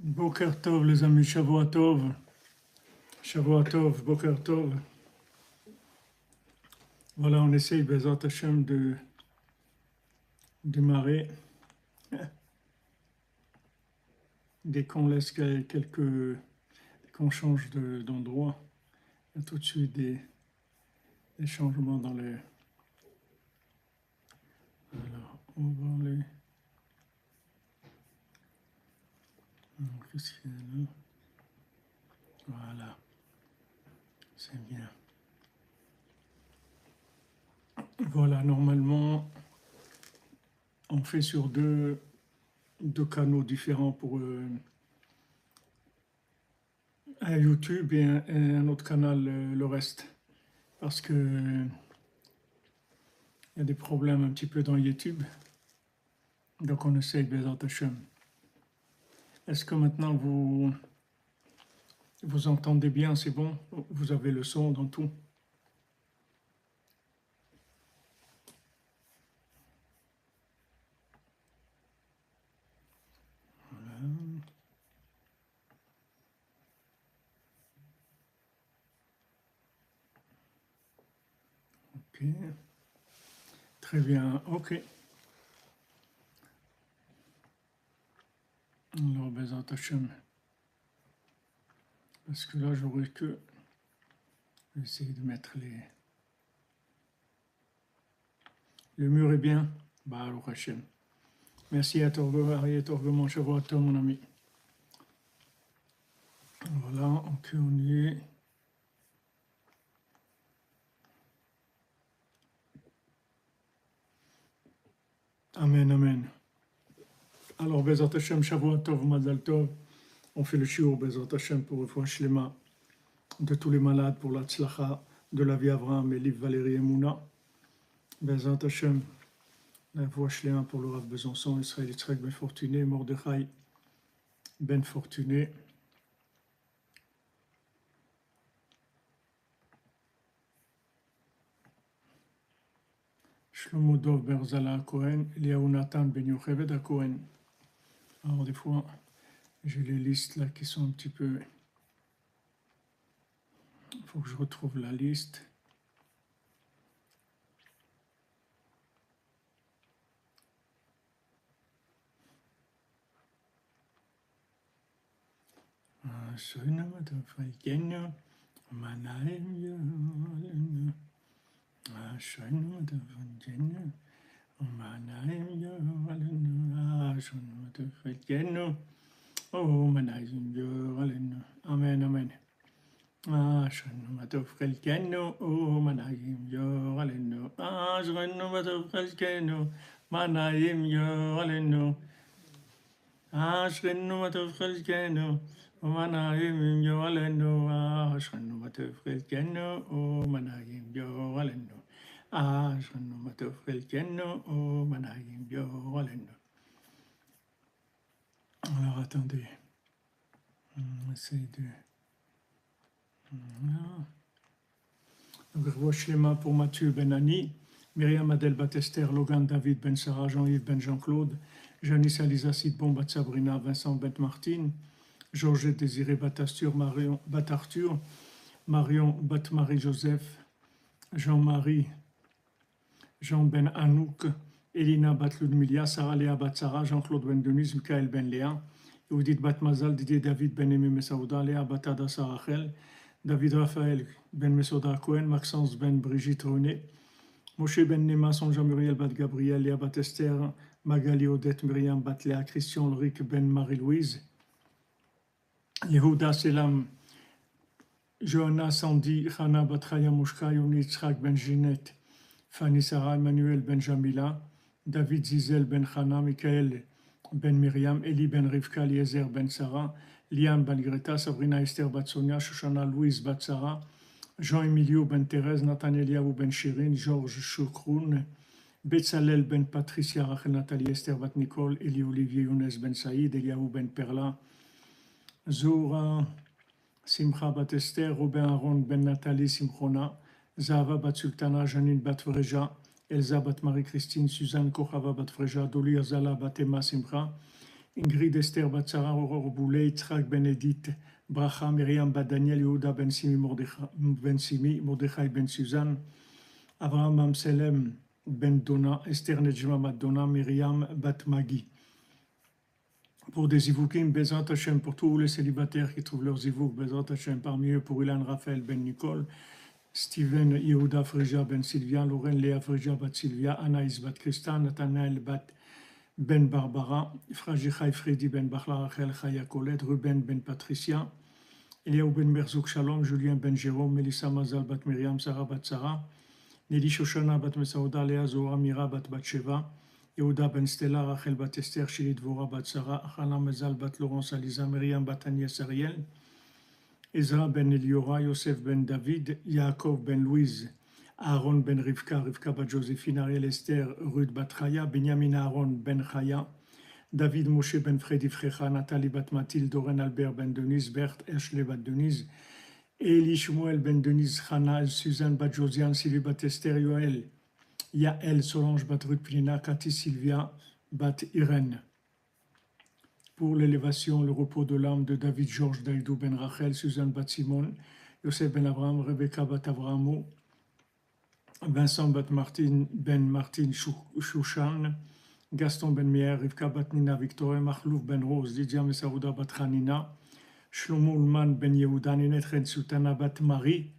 Boker Tov, les amis, Shavua Tov, Boker Tov. Voilà, on essaye, Bezat Hashem, de démarrer. Dès qu'on laisse quelques. Qu'on change d'endroit, il y a tout de suite des changements dans les. Alors, on va aller. Qu'est-ce qu'il y a là? Voilà, c'est bien. Voilà, normalement, on fait sur deux canaux différents pour un YouTube et un autre canal, le reste. Parce que il y a des problèmes un petit peu dans YouTube. Donc on essaye Bezat Hashem. Est-ce que maintenant vous entendez bien, c'est bon? Vous avez le son dans tout? Voilà. Ok. Très bien, ok. Alors Bezat Hashem. Parce que là j'aurais que essayer de mettre les. Le mur est bien? Baruch Hashem. Merci à Torgo, mon Shavuot, mon ami. Voilà, ok, on y est. Amen, amen. Alors, Bezat Hashem, Shavuot Tov, Mazal Tov. On fait le shiur, Bezat Hashem, pour le Refoua Shlema de tous les malades, pour la tzlacha de la vie Avraham, Eliv, Valérie et Mouna. Bezat Hashem, la Refoua Shlema pour le Rav Besançon, Israël Yitzhak Ben Fortuné, Mordechai Ben Fortuné. Shlomo Dov Berzala Cohen, Eliaou Nathan Ben Yocheved Cohen. Alors, des fois, j'ai les listes là qui sont un petit peu. Il faut que je retrouve la liste. Amen, amen. Ashenu matov chelkenu, manayim yor alenu. Ashenu matov chelkenu, manayim yor alenu. Ashenu matov chelkenu, manayim yor alenu. Ashenu matov chelkenu, manayim yor alenu. Ashenu matov chelkenu, manayim yor alenu. Alors attendez, on essaye de. Donc, Refoua Shlema pour Mathieu Ben Ani, Myriam Adel Batester, Logan David Ben Sarah, Jean-Yves Ben Jean-Claude, Janice Aliza Sidbon Bat Sabrina, Vincent Ben Martine, Georges Désiré Batastur, Marion Bat Arthur, Marion Bat Marie-Joseph, Jean-Marie, Jean Ben Anouk, Elina Bat Ludmilia, Sarah Léa Bat Sarah, Jean-Claude Ben Denise, Michael Ben Léa, Yehudit Bat Mazal, Didier David Ben Aimé Messaouda, Léa Bat Adassa Rachel, David Raphaël Ben Mesoda Cohen, Maxence Ben Brigitte René, Moshe Ben Nema, Sonja Muriel Bat Gabriel, Léa Bat Esther, Magali Odette Myriam Bat Léa, Christian Ulrich Ben Marie-Louise, Yehuda Selam, Johanna Sandy, Hana Bat Chaya Mouchka, Yoni Yitzhak Ben Ginette, Fanny Sarah, Emmanuel Ben Jamila, David Zizel Ben Hana, Michael Ben Myriam, Eli Ben Rivka, Eliezer Ben Sarah, Liam Ben Greta, Sabrina Esther Bat Sonia, Shoshana Louise Bat Sarah, Jean-Emilio Ben Thérèse, Nathaniel Yahu Ben Shirin, Georges Choukroun, Betzalel Ben Patricia, Rachel Nathalie Esther Bat Nicole, Eli Olivier Younes Ben Saïd, Eliahu Ben Perla, Zora Simcha Bat Esther, Robin Aaron Ben Nathalie Simchona, Zahava Bat Sultana, Janine Bat Vreja, Elsa Bat Marie-Christine, Suzanne Kochava Bat Vreja, Doli Azala Bat Emma Simcha, Ingrid Esther Batsara, Aurore Boulet, Yitzhak Ben Edith, Bracha, Myriam Bat Daniel, Yehuda Ben Simi, Mordechai Ben Suzanne, Avraham Amselem Ben Dona, Esther Nejma Bat Dona, Myriam Bat Magi. Pour des Zivoukim, Bezrat Hashem, pour tous les célibataires qui trouvent leurs Zivouk, Bezrat Hashem, parmi eux pour Ilan Raphaël Ben Nicole, Steven Yehuda Frija Ben Sylvia, Lauren Léa Frija Bat Sylvia, Anaïs Bat Christa, Nathanaël Bat Ben Barbara, Frajichai Freddy Ben Bachla Rachel Chaya Colette, Ruben Ben Patricia, Eliaou Ben Merzouk Shalom, Julien Ben Jérôme, Melissa Mazal Bat Myriam, Sarah Bat Sarah, Nelly Shoshana Bat Mesaouda, Léa Zohar Mira Bat Batsheva, Yehuda Ben Stella, Rachel Bat Esther, Shili Dvora Bat Sarah, Hana Mezal Bat Laurence Aliza, Myriam Bat Agnès Ariel, Ezra Ben Eliora, Yosef Ben David, Yaakov Ben Louise, Aaron Ben Rivka, Rivka Bat Joséphine, Ariel Esther, Ruth Bat Chaya, Benjamin Aaron Ben Chaya, David Moshe Ben Freddy Frecha, Nathalie Bat Mathilde, Doren Albert Ben Denise, Berthe Ashley Bat Denise, Eli Shmuel Ben Denise, Hana, Suzanne Bat Josiane, Sylvie Bat Esther, Yoel, Yael Solange Bat Ruth Plina, Cathy Sylvia Bat Irène. Pour l'élévation, le repos de l'âme de David Georges Daïdou Ben Rachel, Suzanne Bat Simon, Yosef Ben Abraham, Rebecca Bat Avramo, Vincent Bat Martin Ben Martin Chouchan, Gaston Ben Meir, Rivka Bat Nina Victoria, Mahlouf Ben Rose, Lydia Messaouda Bat Hanina, Shlomo Ulman Ben Yehuda, Ninette Red Sultana Bat Marie,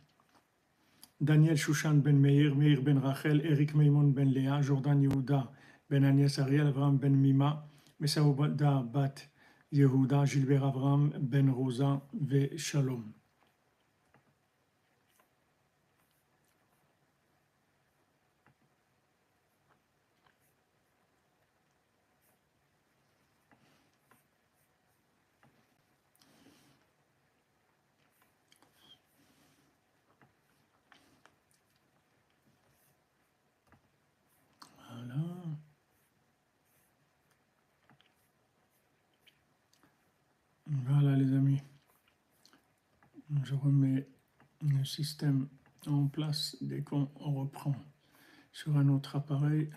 Daniel Chouchan Ben Meir, Meir Ben Rachel, Eric Meimon Ben Léa, Jordan Yehuda Ben Agnès Ariel, Abraham Ben Mima, Messaouda Bat Yehuda, Gilbert Abraham Ben Rosa Ve Shalom. Voilà. Voilà les amis. Je remets le système en place dès qu'on reprend sur un autre appareil.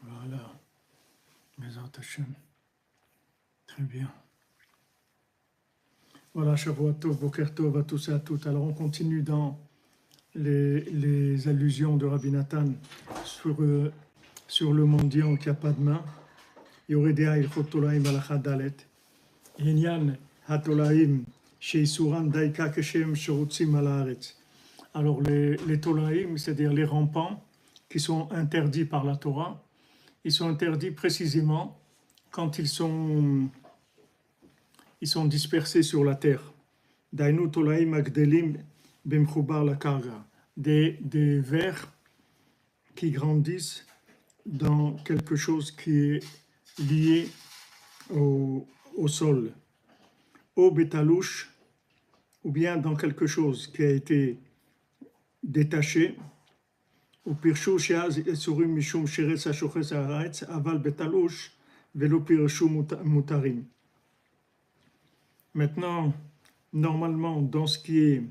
Voilà. Bezrat Hashem. Très bien. Voilà, Shavuot Tov, Boker Tov à tous et à toutes. Alors on continue dans les allusions de Rabbi Nathan sur le mendiant qui n'a pas de main. Yoredea Ilchot Tolaim Alachat Dalet. Inyan Hatolaim Sheisuran Daika Keshem Sherutzim Alaharetz. Alors les Tolaim, c'est-à-dire les rampants qui sont interdits par la Torah, ils sont interdits précisément quand ils sont dispersés sur la terre. Dainu Tolaim Agdelim Bemchubar la Karga. Des vers qui grandissent dans quelque chose qui est lié au sol. Au Betalouche, ou bien dans quelque chose qui a été détaché. Au Pirshu Sheaz Esurim Mishum Sheretz HaShoches HaAretz Aval Betalouche Velo Pirshu Mutarim. Maintenant, normalement, dans ce qui est,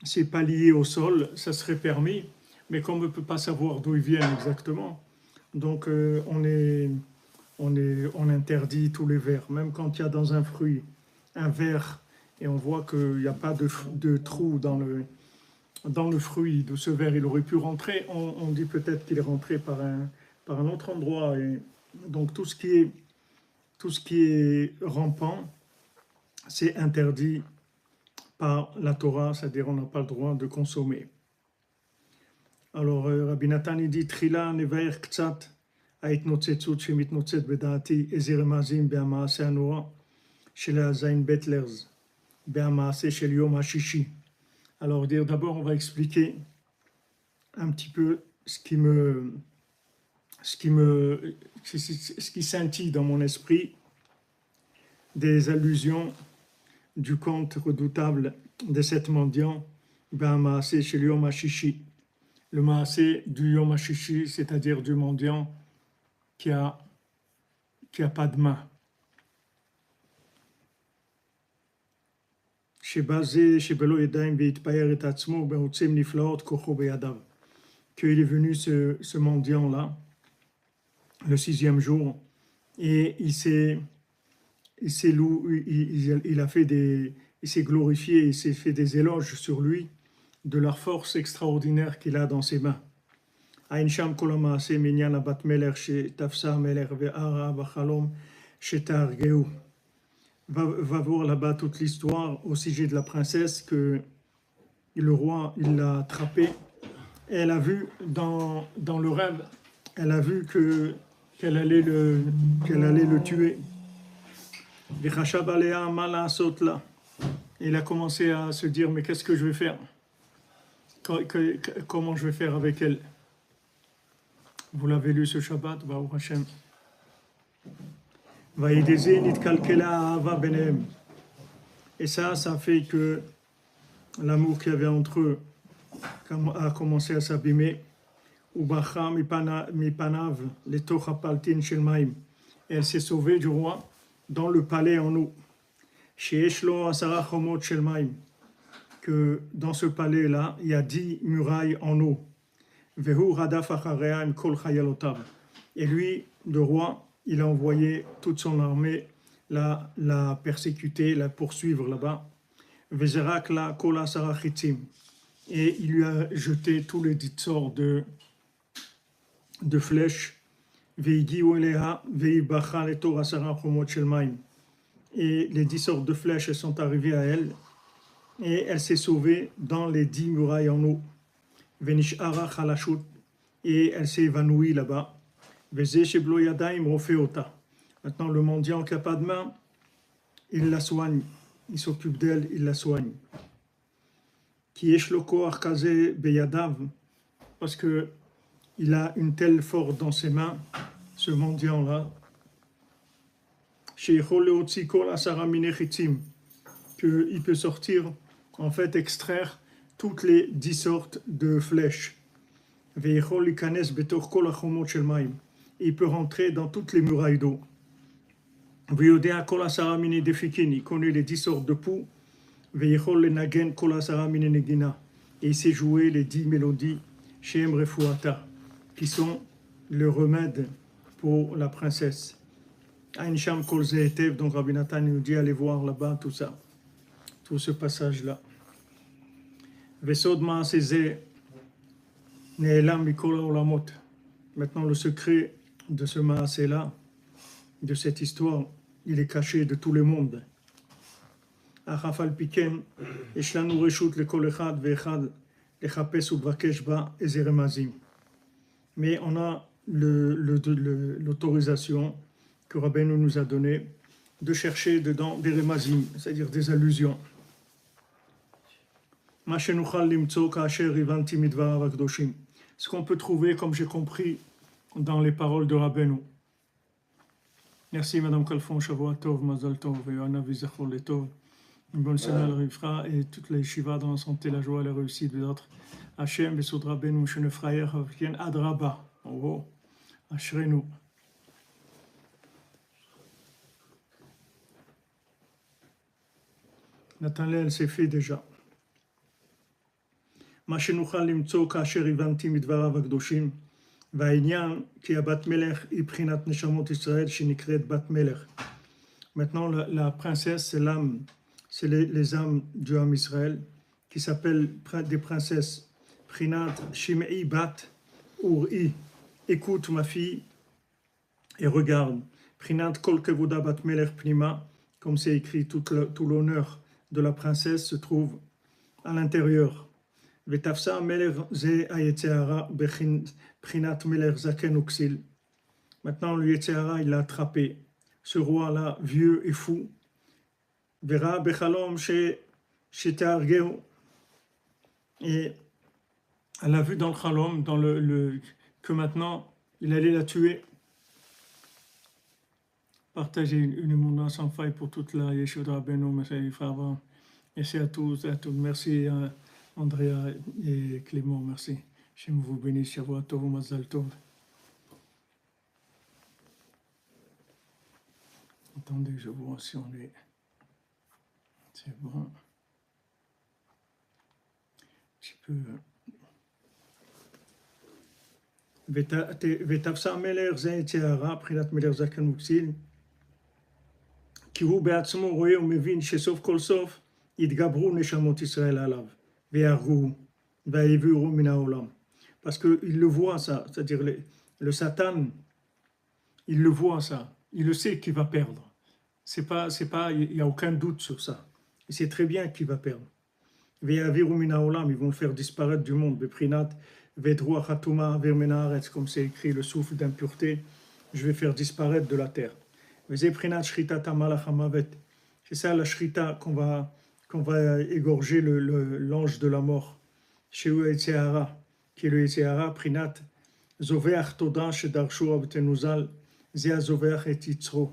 c'est pas lié au sol, ça serait permis, mais comme on ne peut pas savoir d'où ils viennent exactement, donc on interdit tous les vers, même quand il y a dans un fruit un ver et on voit qu'il n'y a pas de trou dans le fruit de ce ver, il aurait pu rentrer, on dit peut-être qu'il est rentré par un autre endroit. Et donc tout ce qui est rampant, c'est interdit par la Torah, c'est-à-dire on n'a pas le droit de consommer. Alors Rabbi Nathan dit Trila nevaer ktsat ההתנוצצות שמתנוצאת בדעתי איזה רמזים במעשה הנורא של הזין בטלרס, במעשה של יום השישי. Alors d'abord on va expliquer un petit peu ce qui scintille dans mon esprit des allusions du conte redoutable de cet mendiant, במעשה של יום השישי. le maasé du Yom HaShishi, c'est-à-dire du mendiant qui a pas de main. Qu'il est venu ce mendiant-là, le 6e jour, et il s'est glorifié, il s'est fait des éloges sur lui de la force extraordinaire qu'il a dans ses mains. Ainsham kolama se minyan abat meler she tafsa meler ve'ara bachalom shetargeu. Va voir là-bas toute l'histoire au sujet de la princesse que le roi il l'a attrapée. Et elle a vu dans le rêve, elle a vu qu'elle allait le tuer. Il a commencé à se dire mais qu'est-ce que je vais faire? Comment je vais faire avec elle? Vous l'avez lu ce Shabbat, Baruch Hashem. Et ça fait que l'amour qu'il y avait entre eux a commencé à s'abîmer. Et elle s'est sauvée du roi dans le palais en eau. Que dans ce palais-là, il y a 10 murailles en eau. Et lui, le roi, il a envoyé toute son armée la persécuter, la poursuivre là-bas. Et il lui a jeté tous les 10 sorts de flèches. Et les 10 sortes de flèches sont arrivées à elle. Et elle s'est sauvée dans les 10 murailles en eau. Et elle s'est évanouie là-bas. Maintenant, le mendiant qui n'a pas de main, il la soigne. Il s'occupe d'elle, il la soigne. Parce que il a une telle force dans ses mains, ce mendiant-là, qu'il peut sortir, en fait, extraire toutes les 10 sortes de flèches. Il peut rentrer dans toutes les murailles d'eau. Il connaît les 10 sortes de poux. Et il sait jouer les 10 mélodies qui sont le remède pour la princesse. Donc Rabbi Nathan nous dit allez voir là-bas tout ça, tout ce passage-là. Maintenant le secret de ce maasé-là, de cette histoire, il est caché de tout le monde. Mais on a l'autorisation que Rabbeinu nous a donnée de chercher dedans des remazim, c'est-à-dire des allusions. Ce qu'on peut trouver, comme j'ai compris, dans les paroles de Rabbeinu. Merci Madame Kalfon, Shavua Tov, Mazal Tov, Yohana Vizachor Letov. Une bonne semaine arrivera et toute la yeshiva dans la santé, la joie, la réussite de notre Hachem, Besod Rabbeinu, Shene Frayer, Havkien Adraba. Oh, Ashrenu. Nathanaël, c'est fait déjà. מה שנוכל למצוא כאשר הבנתי מדבריו הקדושים, והעניין כי הבת מלך היא בחינת נשמות ישראל שנקראת בת מלך. Maintenant, la princesse, c'est l'âme, c'est les âmes du âme Israël, qui s'appellent des princesses. Prinat Shimei Bat Uri. Écoute ma fille et regarde. Prinat Kol Kevoda Bat Melech Pnima, comme c'est écrit, tout l'honneur de la princesse se trouve à l'intérieur. Vetafsa Melech Ze Ayetzeara Prinat Melech Zaken Uksil. Maintenant, le Yetzehara, il l'a attrapé. Ce roi-là, vieux et fou. Vera Bechalom Shetargeu. Et elle a vu dans le Chalom, que maintenant, il allait la tuer. Partagez une émouna sans faille pour toute la Yeshuda Beno, merci frère. Merci à tous et à toutes. Merci à Andrea et Clément, merci. Hachem vous bénisse, Shavua Tov, Mazal Tov. Attendez, je vois si on est... C'est bon. Un petit peu... ותפסה מלך זה יצר הרע, בחינת מלך זקן וכסיל, כי הוא בעצמו רואה ומבין שסוף כל סוף יתגברו נשמות ישראל עליו, ויהרגו, ויעבירו מן העולם. Parce qu'il le voit ça, c'est-à-dire le Satan, il le voit ça, il le sait qu'il va perdre. Il n'y a aucun doute sur ça. Il sait très bien qu'il va perdre. Ve'yaviru min ha'olam, ils vont le faire disparaître du monde. Beprinat ve'druach hatuma aver min haaretz, comme c'est écrit, le souffle d'impureté, je vais faire disparaître de la terre. Ve'zeprinat shritat hamalach hamavet, c'est ça la shrita qu'on va égorger l'ange de la mort. Shehu Yetzirah, qui est le Yetzirah, prinat zoveach toda shedarshu avtenuzal, zeh zoveach et yitzro.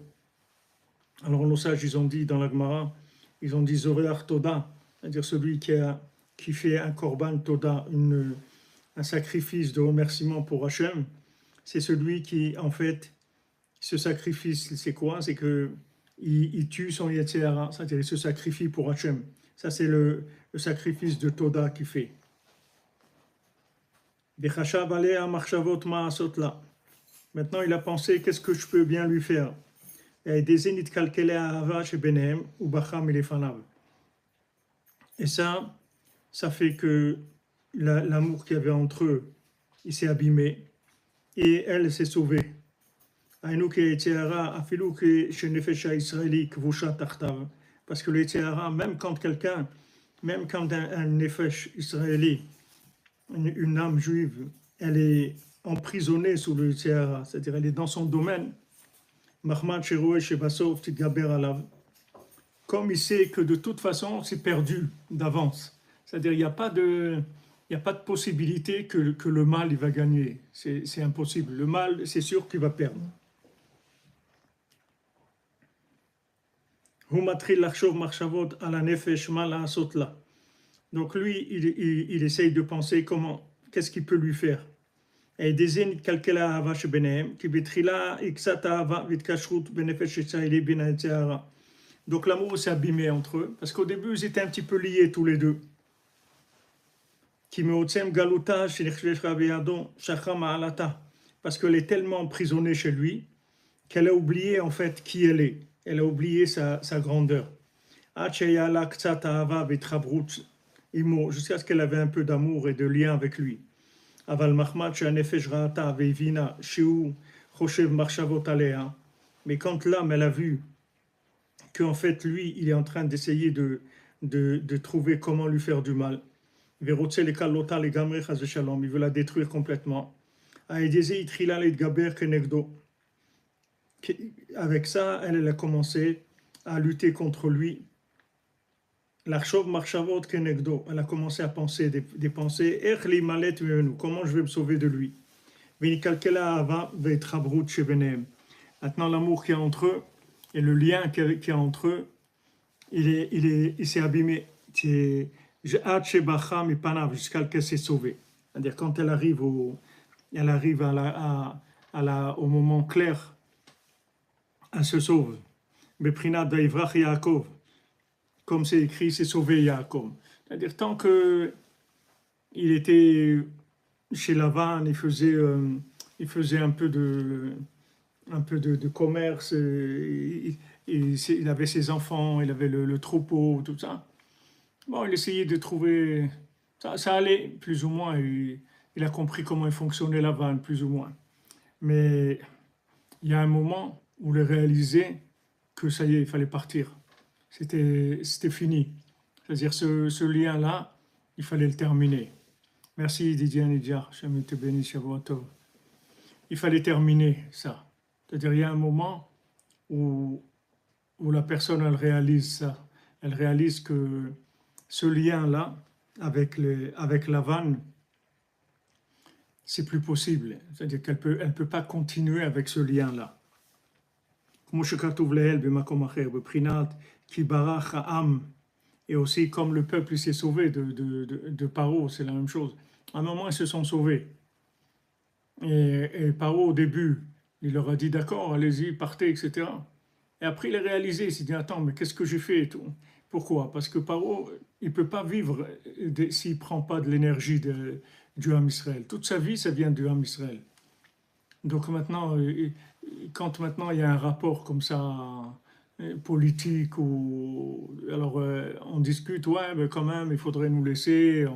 Alors nos sages, ils ont dit dans la Gemara, ils ont dit zoveach toda, c'est-à-dire celui qui fait un korban toda, un sacrifice de remerciement pour Hachem, c'est celui qui, en fait, ce sacrifice, c'est quoi? C'est qu'il tue son Yetzirah, c'est-à-dire il se sacrifie pour Hachem. Ça, c'est le sacrifice de toda qu'il fait. Maintenant, il a pensé, qu'est-ce que je peux bien lui faire? Et ça fait que l'amour qu'il y avait entre eux, il s'est abîmé et elle s'est sauvée. Parce que le Yetzirah, même quand un nefesh israélite, une âme juive, elle est emprisonnée sous le Yetzirah, c'est-à-dire elle est dans son domaine, comme il sait que de toute façon c'est perdu d'avance, c'est-à-dire il n'y a pas de possibilité que le mal il va gagner, c'est impossible, le mal c'est sûr qu'il va perdre. Donc lui il essaye de penser qu'est-ce qu'il peut lui faire. Et désigne calcula hava shebenehem qui betrila iksat hava vitkashrut benefesh israeli bin Yetzirah. Donc l'amour s'est abîmé entre eux parce qu'au début ils étaient un petit peu liés tous les deux. Qui meotsem galuta shenichvesh rabiyadon shacham alata, parce qu'elle est tellement emprisonnée chez lui qu'elle a oublié en fait qui elle est. Elle a oublié sa grandeur. Acheyala ksat hava vitrabrut imo, jusqu'à ce qu'elle avait un peu d'amour et de lien avec lui. Aval mahmad she'anefesh ra'ata ve'ivina shehu choshev marshavot alea. Mais quand l'âme elle a vu qu'en fait lui il est en train d'essayer de trouver comment lui faire du mal, verotse le kalota le gamre chas v'shalom, il veut la détruire complètement. Aedeze itrila le gaber kenegdo. Avec ça elle a commencé à lutter contre lui. L'archov marshavot kenegdo, elle a commencé à penser des pensées. Comment je vais me sauver de lui? Maintenant l'amour qu'il y a entre eux et le lien qu'il y a entre eux, il s'est abîmé. Jusqu'à ce qu'elle s'est sauvée. C'est-à-dire quand elle arrive au moment clair, elle se sauve. Beprinat da'ivrach Yaakov. Comme c'est écrit, c'est sauvé Yaakov. C'est-à-dire, tant qu'il était chez Lavan, il faisait un peu de commerce, il avait ses enfants, il avait le troupeau, tout ça. Bon, il essayait de trouver... Ça allait, plus ou moins. Il a compris comment il fonctionnait Lavan, plus ou moins. Mais il y a un moment où il a réalisé que ça y est, il fallait partir. C'était fini. C'est-à-dire ce lien-là, il fallait le terminer. Merci Didier Nidjar, Shem te bénisse, Shavua Tov. Il fallait terminer ça. C'est-à-dire il y a un moment où la personne elle réalise ça. Elle réalise que ce lien-là, avec Lavan, c'est plus possible. C'est-à-dire qu'elle peut pas continuer avec ce lien-là. Et aussi comme le peuple s'est sauvé de Paro, c'est la même chose. À un moment, ils se sont sauvés. Et Paro, au début, il leur a dit d'accord, allez-y, partez, etc. Et après, il a réalisé, il s'est dit attends, mais qu'est-ce que j'ai fait et tout. Pourquoi? Parce que Paro, il ne peut pas vivre s'il ne prend pas de l'énergie du Ham Israël. Toute sa vie, ça vient du Ham Israël. Donc maintenant, quand maintenant il y a un rapport comme ça, politique, ou alors on discute, ouais, mais quand même, il faudrait nous laisser,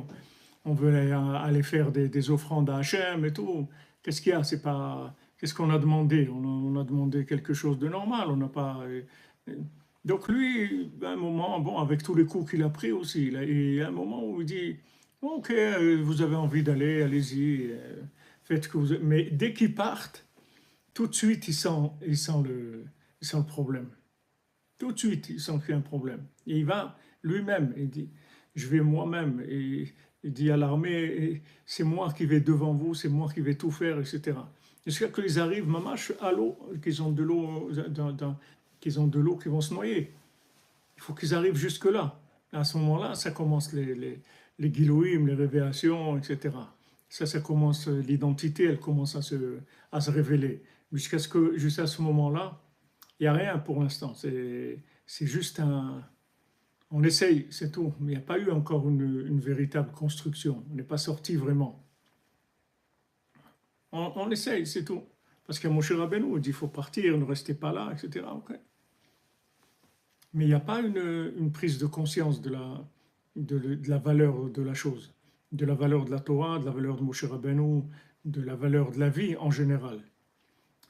on veut aller faire des offrandes à Hachem et tout. Qu'est-ce qu'il y a? C'est pas. Qu'est-ce qu'on a demandé? On a demandé quelque chose de normal. On n'a pas. Donc lui, à un moment, bon, avec tous les coups qu'il a pris aussi, il y a un moment où il dit, ok, vous avez envie d'aller, allez-y, faites ce que vous. Mais dès qu'ils partent, tout de suite, il sent le problème. Tout de suite, il sent qu'il y a un problème. Et il va lui-même, il dit, je vais moi-même. Et il dit à l'armée, c'est moi qui vais devant vous, c'est moi qui vais tout faire, etc. Jusqu'à ce qu'ils arrivent, mamache, à l'eau, qu'ils ont de l'eau, qu'ils ont de l'eau qui vont se noyer. Il faut qu'ils arrivent jusque-là. À ce moment-là, ça commence les guilouïm, les révélations, etc. Ça commence, l'identité, elle commence à se révéler. Jusqu'à ce moment-là, il n'y a rien pour l'instant. C'est juste un. On essaye, c'est tout. Mais il n'y a pas eu encore une véritable construction. On n'est pas sorti vraiment. On essaye, c'est tout. Parce qu'à Moshe Rabbeinu, il dit il faut partir, ne restez pas là, etc. Okay. Mais il n'y a pas une prise de conscience de la valeur de la chose, de la valeur de la Torah, de la valeur de Moshe Rabbeinu, de la valeur de la vie en général.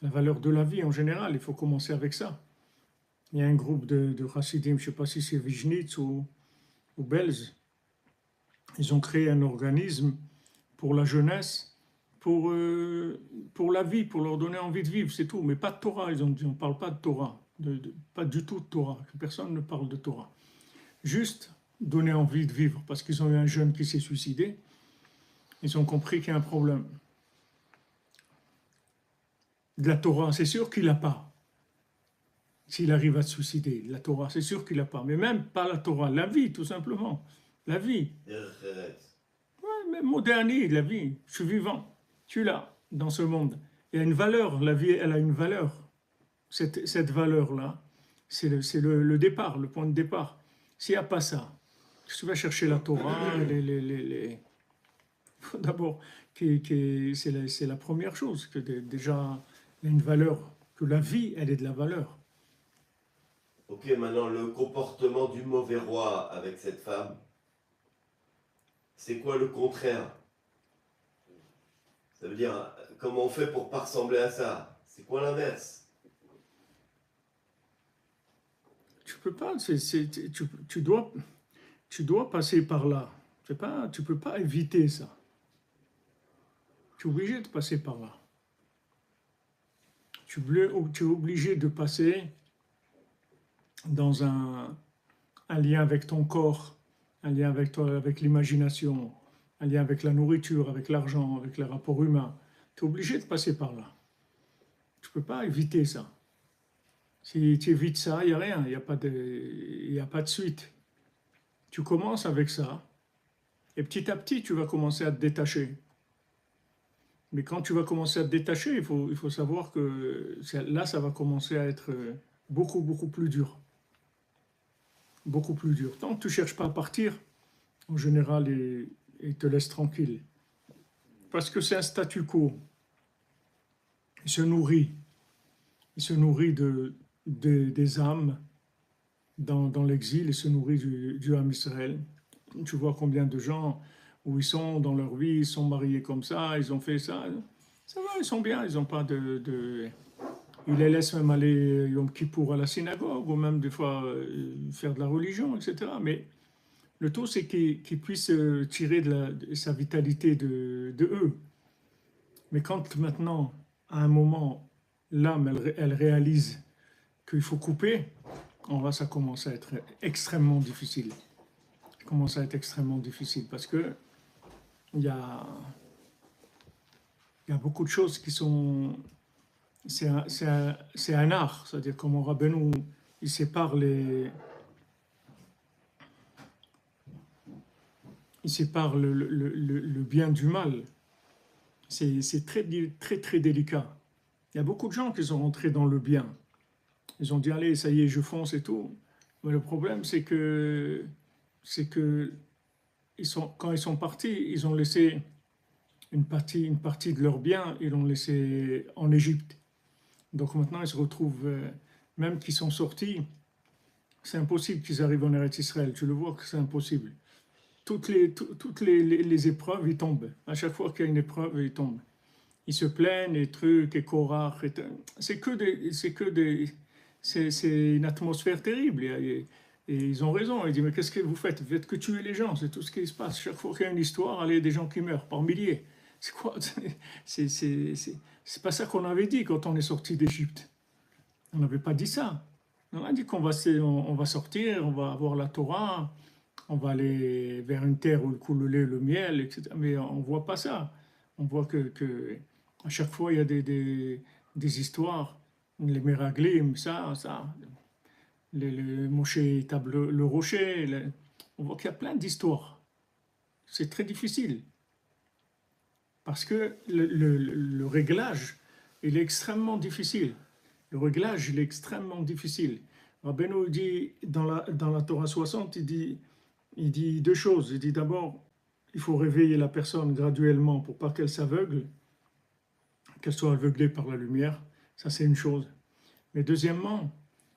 La valeur de la vie en général, il faut commencer avec ça. Il y a un groupe de Hasidim, je ne sais pas si c'est Vijnitz ou Belz, ils ont créé un organisme pour la jeunesse, pour la vie, pour leur donner envie de vivre, c'est tout. Mais pas de Torah, ils ont dit, on ne parle pas de Torah, pas du tout de Torah, que personne ne parle de Torah. Juste donner envie de vivre, parce qu'ils ont eu un jeune qui s'est suicidé, ils ont compris qu'il y a un problème. De la Torah, c'est sûr qu'il n'a pas. S'il arrive à se suicider, la Torah, c'est sûr qu'il n'a pas. Mais même pas la Torah, la vie, tout simplement. La vie. Ouais, même modernité, la vie. Je suis vivant. Je suis là, dans ce monde. Il y a une valeur. La vie, elle a une valeur. Cette valeur-là, c'est le départ, le point de départ. S'il n'y a pas ça, tu vas chercher la Torah, d'abord, c'est la première chose, que déjà, il y a une valeur, que la vie, elle est de la valeur. Ok, maintenant, le comportement du mauvais roi avec cette femme, c'est quoi le contraire? Ça veut dire, comment on fait pour pas ressembler à ça? C'est quoi l'inverse? Tu peux pas, tu dois passer par là. Tu peux pas éviter ça. Tu es obligé de passer par là. Tu es obligé de passer dans un lien avec ton corps, un lien avec toi, avec l'imagination, un lien avec la nourriture, avec l'argent, avec les rapports humains. Tu es obligé de passer par là. Tu ne peux pas éviter ça. Si tu évites ça, il n'y a rien, il y a pas de suite. Tu commences avec ça, et petit à petit, tu vas commencer à te détacher. Mais quand tu vas commencer à te détacher, il faut savoir que là, ça va commencer à être beaucoup, beaucoup plus dur. Beaucoup plus dur. Tant que tu ne cherches pas à partir, en général, il te laisse tranquille. Parce que c'est un statu quo. Il se nourrit. Il se nourrit des âmes dans l'exil, il se nourrit du Ham Israël. Tu vois combien de gens où ils sont dans leur vie, ils sont mariés comme ça, ils ont fait ça. Ça va, ils sont bien, ils n'ont pas Ils les laissent même aller Yom Kippour à la synagogue, ou même des fois faire de la religion, etc. Mais le tout, c'est qu'ils puissent tirer sa vitalité de eux. Mais quand maintenant, à un moment, l'âme, elle réalise qu'il faut couper, là, ça commence à être extrêmement difficile. Ça commence à être extrêmement difficile parce que il y a, il y a beaucoup de choses qui sont. C'est un art, c'est-à-dire comment Rabbeinu, il sépare il sépare le bien du mal. C'est très, très, très délicat. Il y a beaucoup de gens qui sont rentrés dans le bien. Ils ont dit, allez, ça y est, je fonce et tout. Mais le problème, c'est que quand ils sont partis, ils ont laissé une partie de leurs biens, ils l'ont laissé en Égypte. Donc maintenant, ils se retrouvent, même qu'ils sont sortis, c'est impossible qu'ils arrivent en Eretz Israël. Tu le vois que c'est impossible. Toutes les épreuves, ils tombent. À chaque fois qu'il y a une épreuve, ils tombent. Ils se plaignent, les trucs, et Korach. C'est une atmosphère terrible. Et ils ont raison. Ils disent, mais qu'est-ce que vous faites? Vous faites que tuer les gens, c'est tout ce qui se passe. Chaque fois qu'il y a une histoire, il y a des gens qui meurent par milliers. C'est quoi? C'est pas ça qu'on avait dit quand on est sorti d'Égypte. On n'avait pas dit ça. On a dit on va sortir, on va avoir la Torah, on va aller vers une terre où coule le lait, le miel, etc. Mais on ne voit pas ça. On voit que à chaque fois, il y a des histoires, les Meraglim, ça, le Moshe table le rocher. On voit qu'il y a plein d'histoires. C'est très difficile parce que le réglage, il est extrêmement difficile. Le réglage, il est extrêmement difficile. Rabbeinu dit, dans la Torah 60, il dit deux choses. Il dit d'abord, il faut réveiller la personne graduellement pour pas qu'elle s'aveugle, qu'elle soit aveuglée par la lumière. Ça, c'est une chose. Mais deuxièmement,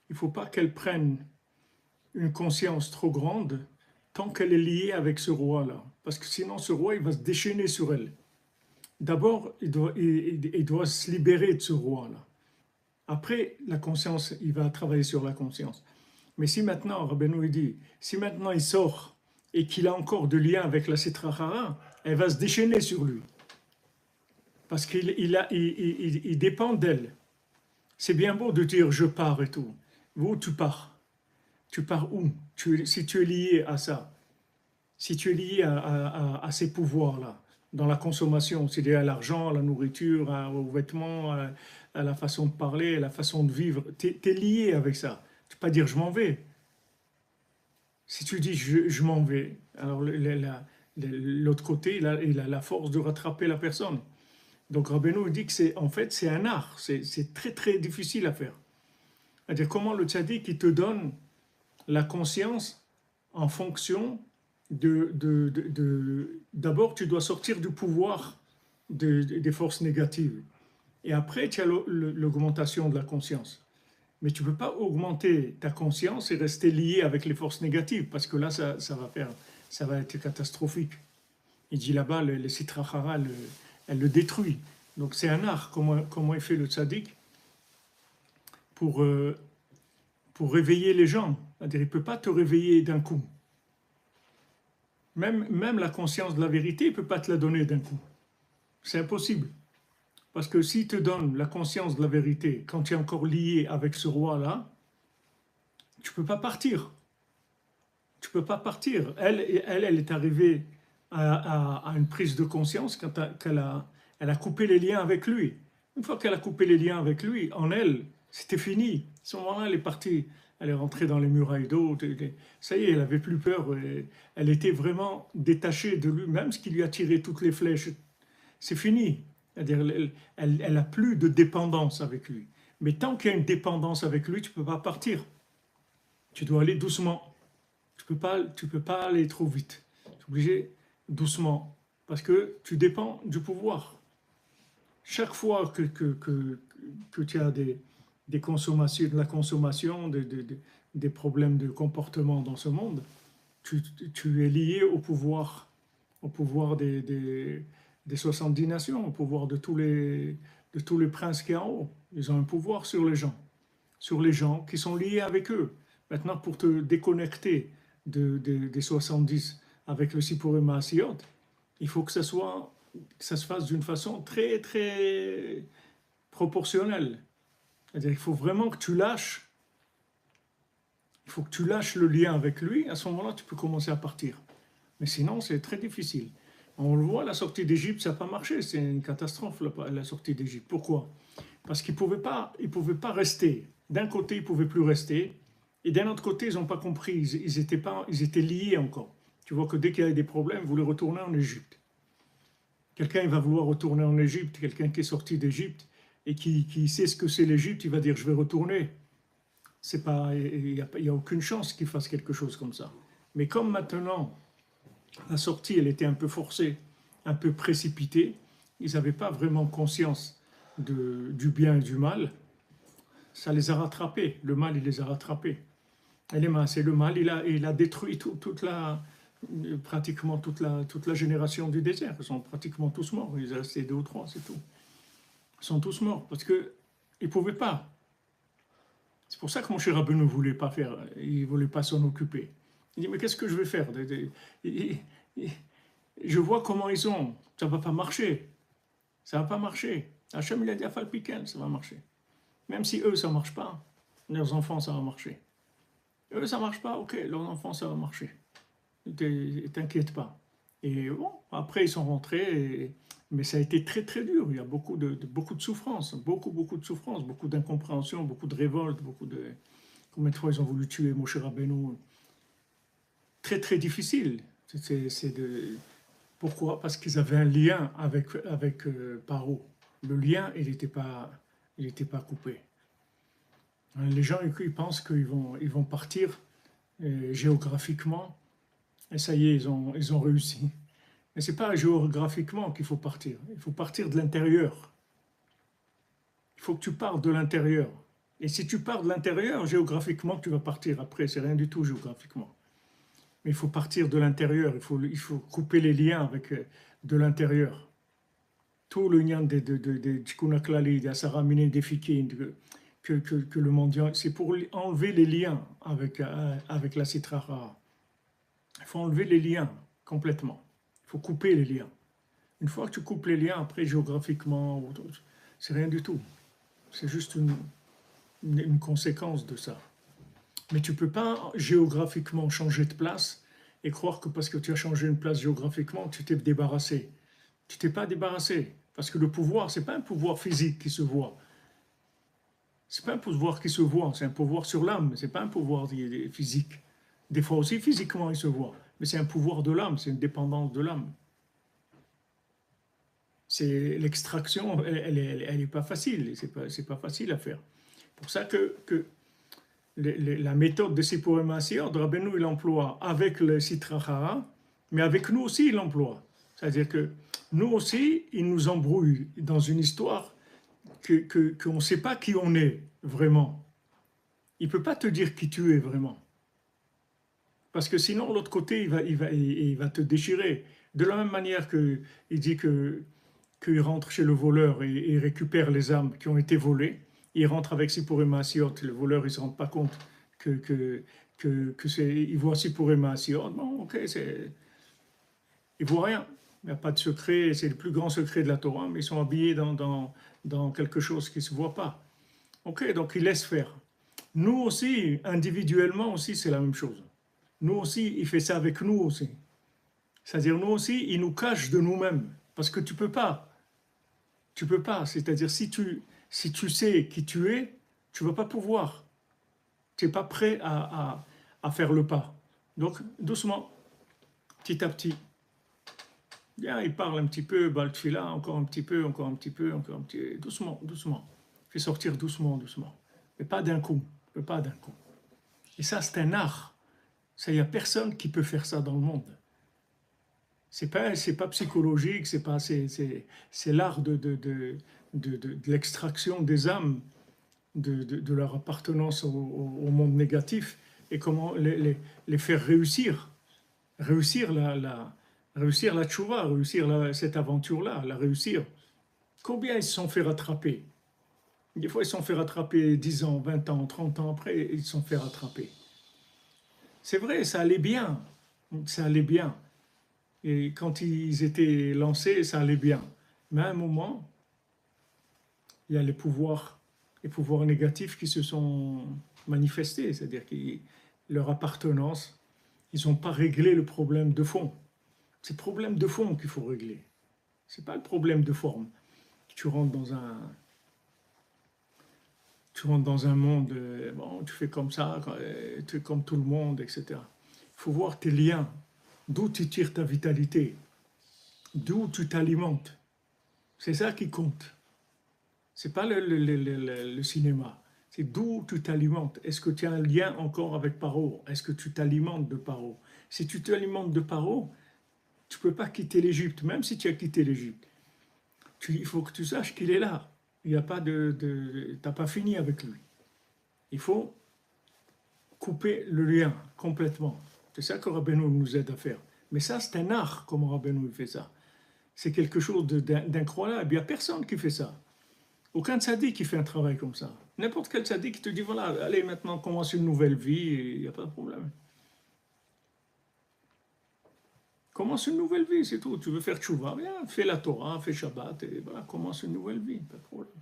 il ne faut pas qu'elle prenne une conscience trop grande tant qu'elle est liée avec ce roi-là. Parce que sinon, ce roi, il va se déchaîner sur elle. D'abord, il doit se libérer de ce roi-là. Après, la conscience, il va travailler sur la conscience. Mais si maintenant, Rabbeinu dit, si maintenant il sort et qu'il a encore de lien avec la Sitra Achara, elle va se déchaîner sur lui. Parce qu'il dépend d'elle. C'est bien beau de dire je pars et tout. Où tu pars? Tu pars où? Si tu es lié à ça, si tu es lié à ces pouvoirs-là, dans la consommation, c'est lié à l'argent, à la nourriture, aux vêtements, à la façon de parler, à la façon de vivre, tu es lié avec ça. Tu ne peux pas dire je m'en vais. Si tu dis je m'en vais, alors l'autre côté, il a la force de rattraper la personne. Donc Rabbeinu dit que c'est un art, c'est très très difficile à faire. C'est-à-dire comment le tzaddik il te donne la conscience en fonction d'abord tu dois sortir du pouvoir des forces négatives et après tu as l'augmentation de la conscience. Mais tu ne peux pas augmenter ta conscience et rester lié avec les forces négatives parce que là ça va être catastrophique. Il dit là-bas le Sitra Achara elle le détruit. Donc c'est un art comment il fait le tzaddik pour réveiller les gens. C'est-à-dire, il ne peut pas te réveiller d'un coup. Même la conscience de la vérité, il ne peut pas te la donner d'un coup. C'est impossible. Parce que s'il te donne la conscience de la vérité, quand tu es encore lié avec ce roi-là, tu ne peux pas partir. Tu ne peux pas partir. Elle est arrivée à une prise de conscience quand elle a coupé les liens avec lui. Une fois qu'elle a coupé les liens avec lui, en elle, c'était fini. À ce moment-là, elle est partie. Elle est rentrée dans les murailles d'eau. Ça y est, elle n'avait plus peur. Elle était vraiment détachée de lui, même ce qui lui a tiré toutes les flèches. C'est fini. C'est-à-dire, elle n'a plus de dépendance avec lui. Mais tant qu'il y a une dépendance avec lui, tu ne peux pas partir. Tu dois aller doucement. Tu peux pas aller trop vite. Tu es obligé doucement. Parce que tu dépends du pouvoir. Chaque fois que tu as des consommations, de la consommation, des problèmes de comportement dans ce monde, tu es lié au pouvoir des 70 nations, au pouvoir de tous les princes qui sont en haut. Ils ont un pouvoir sur les gens qui sont liés avec eux. Maintenant, pour te déconnecter des 70 avec le Sipurim Maasiyot, il faut que ça se fasse d'une façon très, très proportionnelle. C'est-à-dire qu'il faut vraiment que tu lâches. Il faut que tu lâches le lien avec lui. À ce moment-là, tu peux commencer à partir. Mais sinon, c'est très difficile. On le voit, la sortie d'Égypte, ça n'a pas marché. C'est une catastrophe, la sortie d'Égypte. Pourquoi? Parce qu'ils ne pouvaient pas rester. D'un côté, ils ne pouvaient plus rester. Et d'un autre côté, ils n'ont pas compris. Ils étaient liés encore. Tu vois que dès qu'il y a des problèmes, vous voulez retourner en Égypte. Quelqu'un il va vouloir retourner en Égypte, quelqu'un qui est sorti d'Égypte et qui sait ce que c'est l'Égypte, il va dire je vais retourner. C'est pas, il n'y a aucune chance qu'il fasse quelque chose comme ça. Mais comme maintenant, la sortie, elle était un peu forcée, un peu précipitée, ils n'avaient pas vraiment conscience du bien et du mal, ça les a rattrapés. Le mal, il les a rattrapés. Et les mains, c'est le mal, il a détruit pratiquement toute la génération du désert. Ils sont pratiquement tous morts. Il restait 2 ou 3, c'est tout. Ils sont tous morts parce qu'ils ne pouvaient pas. C'est pour ça que mon cher Rabbeinu ne voulait pas faire, il ne voulait pas s'en occuper. Il dit, mais qu'est-ce que je vais faire? Je vois comment ils sont. Ça ne va pas marcher. Ça ne va pas marcher. Hachem, il a dit à Falpiken, ça va marcher. Même si eux, ça ne marche pas, leurs enfants, ça va marcher. Eux, ça ne marche pas, ok, leurs enfants, ça va marcher. T'inquiète pas. Et bon, après, ils sont rentrés, mais ça a été très, très dur. Il y a beaucoup de souffrance, beaucoup de souffrance, beaucoup d'incompréhension, beaucoup de révolte, Combien de fois ils ont voulu tuer Moshe Rabbeinu? Très, très difficile. Pourquoi? Parce qu'ils avaient un lien avec Paro. Le lien, il n'était pas coupé. Les gens, ils pensent ils vont partir géographiquement, et ça y est, ils ont réussi. Mais ce n'est pas géographiquement qu'il faut partir. Il faut partir de l'intérieur. Il faut que tu partes de l'intérieur. Et si tu pars de l'intérieur, géographiquement, tu vas partir après. C'est rien du tout géographiquement. Mais il faut partir de l'intérieur. Il faut couper les liens de l'intérieur. Tout le lien des Tikkun HaKlali, des Asara Minin, des Fikin, que le mondial, c'est pour enlever les liens avec la Sitra. Il faut enlever les liens complètement. Il faut couper les liens. Une fois que tu coupes les liens, après géographiquement, c'est rien du tout. C'est juste une conséquence de ça. Mais tu ne peux pas géographiquement changer de place et croire que parce que tu as changé une place géographiquement, tu t'es débarrassé. Tu t'es pas débarrassé. Parce que le pouvoir, ce n'est pas un pouvoir physique qui se voit. Ce n'est pas un pouvoir qui se voit, c'est un pouvoir sur l'âme, ce n'est pas un pouvoir physique. Des fois aussi, physiquement, il se voit. Mais c'est un pouvoir de l'âme, c'est une dépendance de l'âme. C'est l'extraction, elle est pas facile, c'est pas facile à faire. Pour ça que la méthode de Sipur Maasiyot, Rabbeinu il l'emploie avec le Sitra Achara, mais avec nous aussi il l'emploie. C'est-à-dire que nous aussi, il nous embrouille dans une histoire qu'on ne sait pas qui on est vraiment. Il ne peut pas te dire qui tu es vraiment. Parce que sinon, l'autre côté, il va te déchirer. De la même manière qu'il dit qu'il rentre chez le voleur et il récupère les âmes qui ont été volées, il rentre avec Sipur Maasiyot, le voleur il ne se rend pas compte il voit Sipur Maasiyot. Bon, ok, il ne voit rien. Il n'y a pas de secret, c'est le plus grand secret de la Torah, mais ils sont habillés dans quelque chose qui ne se voit pas. Ok, donc il laisse faire. Nous aussi, individuellement aussi, c'est la même chose. Nous aussi, il fait ça avec nous aussi. C'est-à-dire, nous aussi, il nous cache de nous-mêmes. Parce que tu peux pas. Tu peux pas. C'est-à-dire, si tu sais qui tu es, tu ne vas pas pouvoir. Tu n'es pas prêt à faire le pas. Donc, doucement, petit à petit. Bien, il parle un petit peu, Baltfila, encore un petit peu, encore un petit peu, encore un petit peu, doucement, doucement. Fais sortir doucement, doucement. Mais pas d'un coup, pas d'un coup. Et ça, c'est un art. Ça, il n'y a personne qui peut faire ça dans le monde. C'est pas psychologique, c'est l'art de l'extraction des âmes, de leur appartenance au monde négatif et comment les faire réussir réussir la tchouva, réussir cette aventure-là, la réussir. Combien ils se sont fait rattraper? Des fois, ils se sont fait rattraper 10 ans, 20 ans, 30 ans après, ils se sont fait rattraper. C'est vrai, ça allait bien. Ça allait bien. Et quand ils étaient lancés, ça allait bien. Mais à un moment, il y a les pouvoirs négatifs qui se sont manifestés. C'est-à-dire que leur appartenance, ils n'ont pas réglé le problème de fond. C'est le problème de fond qu'il faut régler. Ce n'est pas le problème de forme. Tu rentres dans un monde, bon, tu fais comme ça, tu es comme tout le monde, etc. Il faut voir tes liens. d'où tu tires ta vitalité, d'où tu t'alimentes. C'est ça qui compte. C'est pas le cinéma. C'est d'où tu t'alimentes. Est-ce que tu as un lien encore avec Paro? Est-ce que tu t'alimentes de Paro? Si tu t'alimentes de Paro, tu ne peux pas quitter l'Égypte, même si tu as quitté l'Égypte. Il faut que tu saches qu'il est là. Il n'y a pas t'as pas fini avec lui. Il faut couper le lien complètement. C'est ça que Rabbeinu nous aide à faire. Mais ça, c'est un art, comment Rabbeinu fait ça. C'est quelque chose d'incroyable. Il n'y a personne qui fait ça. Aucun tzaddik qui fait un travail comme ça. N'importe quel tzaddik qui te dit, voilà, allez, maintenant, commence une nouvelle vie, il n'y a pas de problème. Commence une nouvelle vie, c'est tout. Tu veux faire tchouva, bien, fais la Torah, fais Shabbat, et voilà, commence une nouvelle vie, pas de problème.